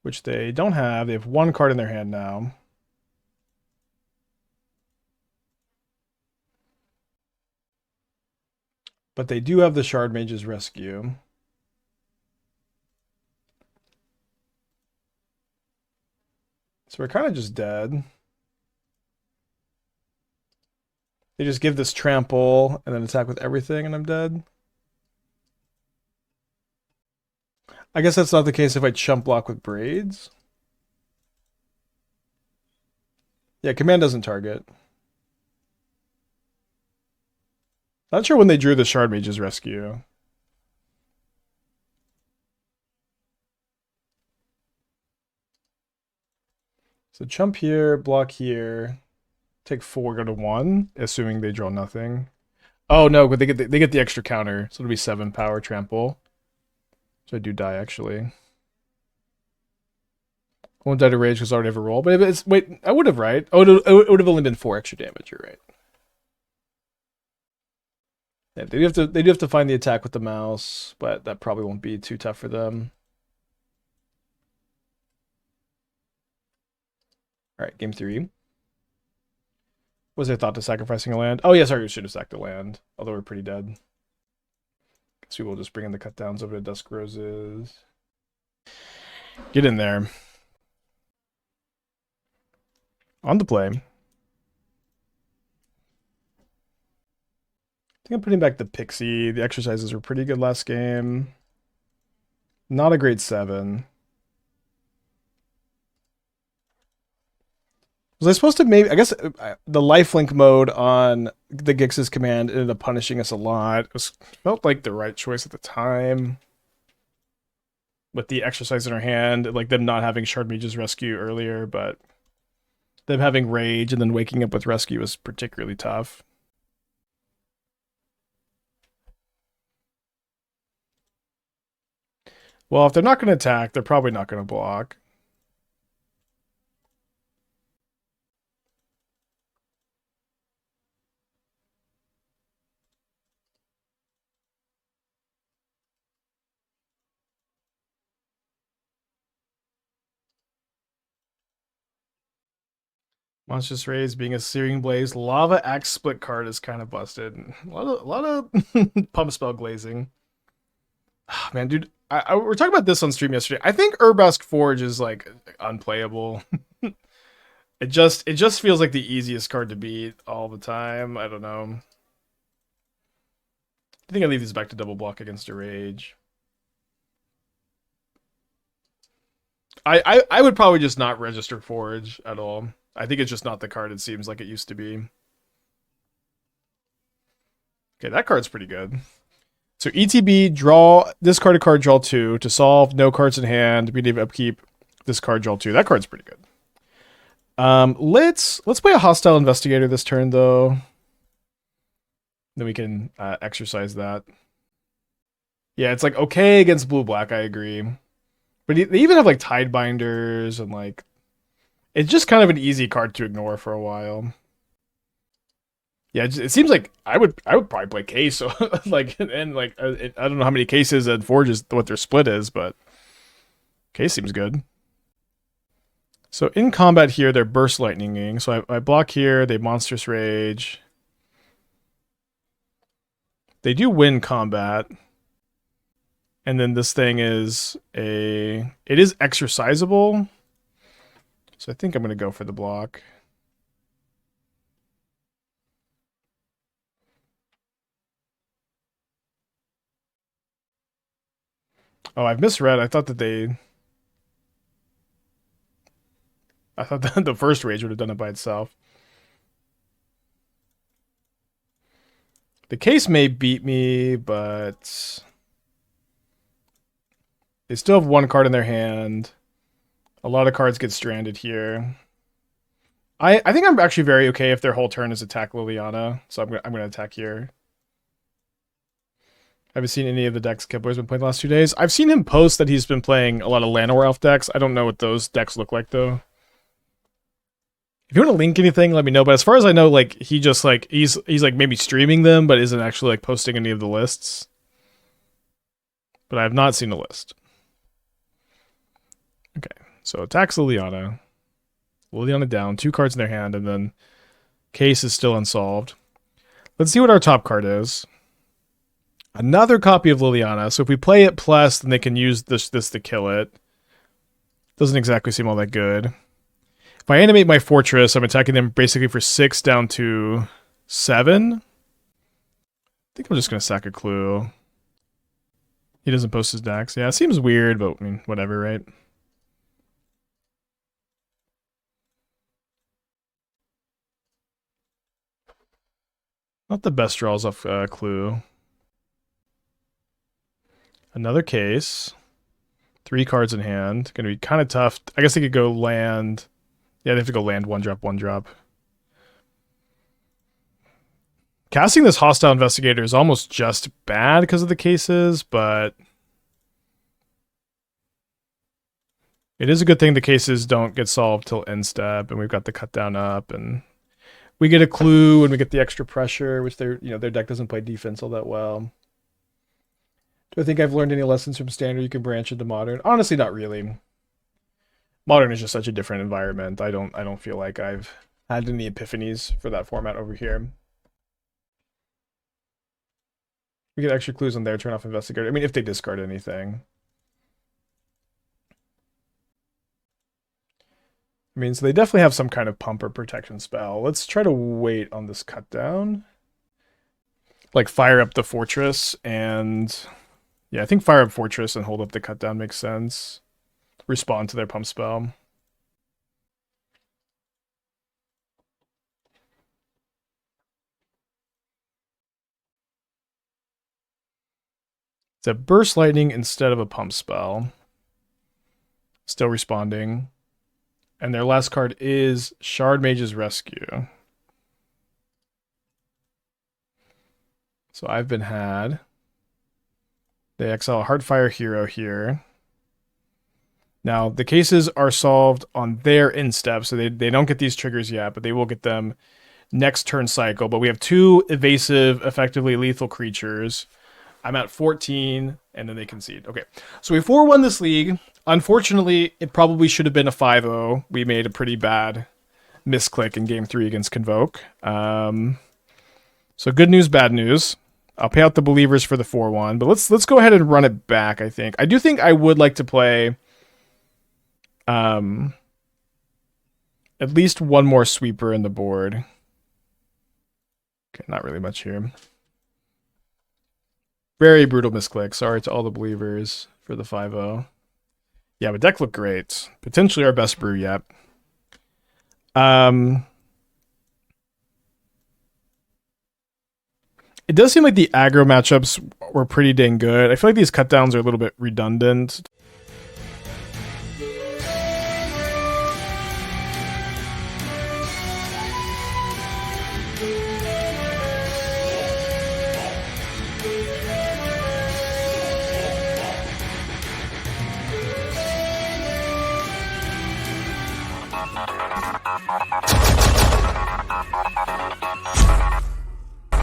which they don't have. They have 1 card in their hand now. But they do have the Shard Mage's Rescue. So we're kind of just dead. They just give this trample and then attack with everything and I'm dead. I guess that's not the case if I chump block with Braids. Yeah, command doesn't target. Not sure when they drew the Shard Mage's Rescue. So chump here, block here, take 4, go to 1, assuming they draw nothing. Oh no, but they get the extra counter, so it'll be 7 power trample. So I do die actually. Won't die to rage because I already have a roll. But if it's wait, I would have right. Oh, it would have only been 4 extra damage. You're right. Yeah, they do have to find the attack with the mouse, but that probably won't be too tough for them. All right, game 3. Was there thought to sacrificing a land? Oh yeah, sorry, we should have sacked the land. Although we're pretty dead. Guess we will just bring in the cut downs over to Dusk Roses. Get in there. On the play. I think I'm putting back the Pixie. The exercises were pretty good last game. Not a grade 7. It Was I supposed to maybe? I guess the lifelink mode on the Gix's command ended up punishing us a lot. It felt like the right choice at the time. With the exercise in our hand, like them not having Shard Mage's rescue earlier, but them having rage and then waking up with rescue was particularly tough. Well, if they're not going to attack, they're probably not going to block. Monstrous Rays being a Searing Blaze. Lava Axe split card is kind of busted. A lot of pump spell glazing. Oh, man, dude, we're talking about this on stream yesterday. I think Urbask Forge is like unplayable. It just feels like the easiest card to beat all the time. I don't know. I think I leave these back to double block against a Rage. I would probably just not register Forge at all. I think it's just not the card it seems like it used to be. Okay, that card's pretty good. So ETB, discard a card, draw 2. To solve, no cards in hand. Beginning of upkeep, discard, draw 2. That card's pretty good. Let's play a Hostile Investigator this turn, though. Then we can exercise that. Yeah, it's like okay against blue-black, I agree. But they even have like Tidebinders and like... It's just kind of an easy card to ignore for a while. Yeah, it seems like I would probably play Case, so like and like I don't know how many cases and Forges what their split is, but Case seems good. So in combat here, they're Burst Lightninging. So I block here, they Monstrous Rage. They do win combat. And then this thing is it is exercisable. So I think I'm going to go for the block. Oh, I've misread. I thought that the first Rage would have done it by itself. The Case may beat me, but they still have one card in their hand. A lot of cards get stranded here. I think I'm actually very okay if their whole turn is attack Liliana, so I'm gonna attack here. I haven't seen any of the decks Kipler's been playing the last 2 days. I've seen him post that he's been playing a lot of Llanowar Elf decks. I don't know what those decks look like though. If you want to link anything, let me know. But as far as I know, like he just like he's like maybe streaming them, but isn't actually like posting any of the lists. But I have not seen a list. Okay, so attacks Liliana. Liliana down, 2 cards in their hand, and then Case is still unsolved. Let's see what our top card is. Another copy of Liliana. So if we play it plus, then they can use this to kill it. Doesn't exactly seem all that good. If I animate my Fortress, I'm attacking them basically for 6 down to 7. I think I'm just going to sack a Clue. He doesn't post his decks. Yeah, it seems weird, but I mean, whatever, right? Not the best draws off Clue. Another Case. 3 cards in hand. Gonna be kind of tough. I guess they could go land. Yeah, they have to go land 1-drop, 1-drop. Casting this Hostile Investigator is almost just bad because of the cases, but it is a good thing the cases don't get solved till end step, and we've got the cut down up, and we get a Clue, and we get the extra pressure, which their deck doesn't play defense all that well. Do I think I've learned any lessons from Standard you can branch into Modern? Honestly, not really. Modern is just such a different environment. I don't feel like I've had any epiphanies for that format over here. We get extra clues on their turn off Investigator. I mean, if they discard anything. I mean, so they definitely have some kind of pump or protection spell. Let's try to wait on this cut down. Like fire up the Fortress and... Yeah, I think fire up Fortress and hold up the cut down makes sense. Respond to their pump spell. It's a Burst Lightning instead of a Pump Spell. Still responding. And their last card is Shard Mage's Rescue. So I've been had. They exile a Heartfire Hero here. Now, the cases are solved on their end step, so they don't get these triggers yet, but they will get them next turn cycle. But we have 2 evasive, effectively lethal creatures. I'm at 14, and then they concede. Okay, so we 4-1 this league. Unfortunately, it probably should have been a 5-0. We made a pretty bad misclick in Game 3 against Convoke. So good news, bad news. I'll pay out the believers for the 4-1, but let's go ahead and run it back, I think. I do think I would like to play at least one more sweeper in the board. Okay, not really much here. Very brutal misclick. Sorry to all the believers for the 5-0. Yeah, but deck looked great. Potentially our best brew yet. It does seem like the aggro matchups were pretty dang good. I feel like these cutdowns are a little bit redundant.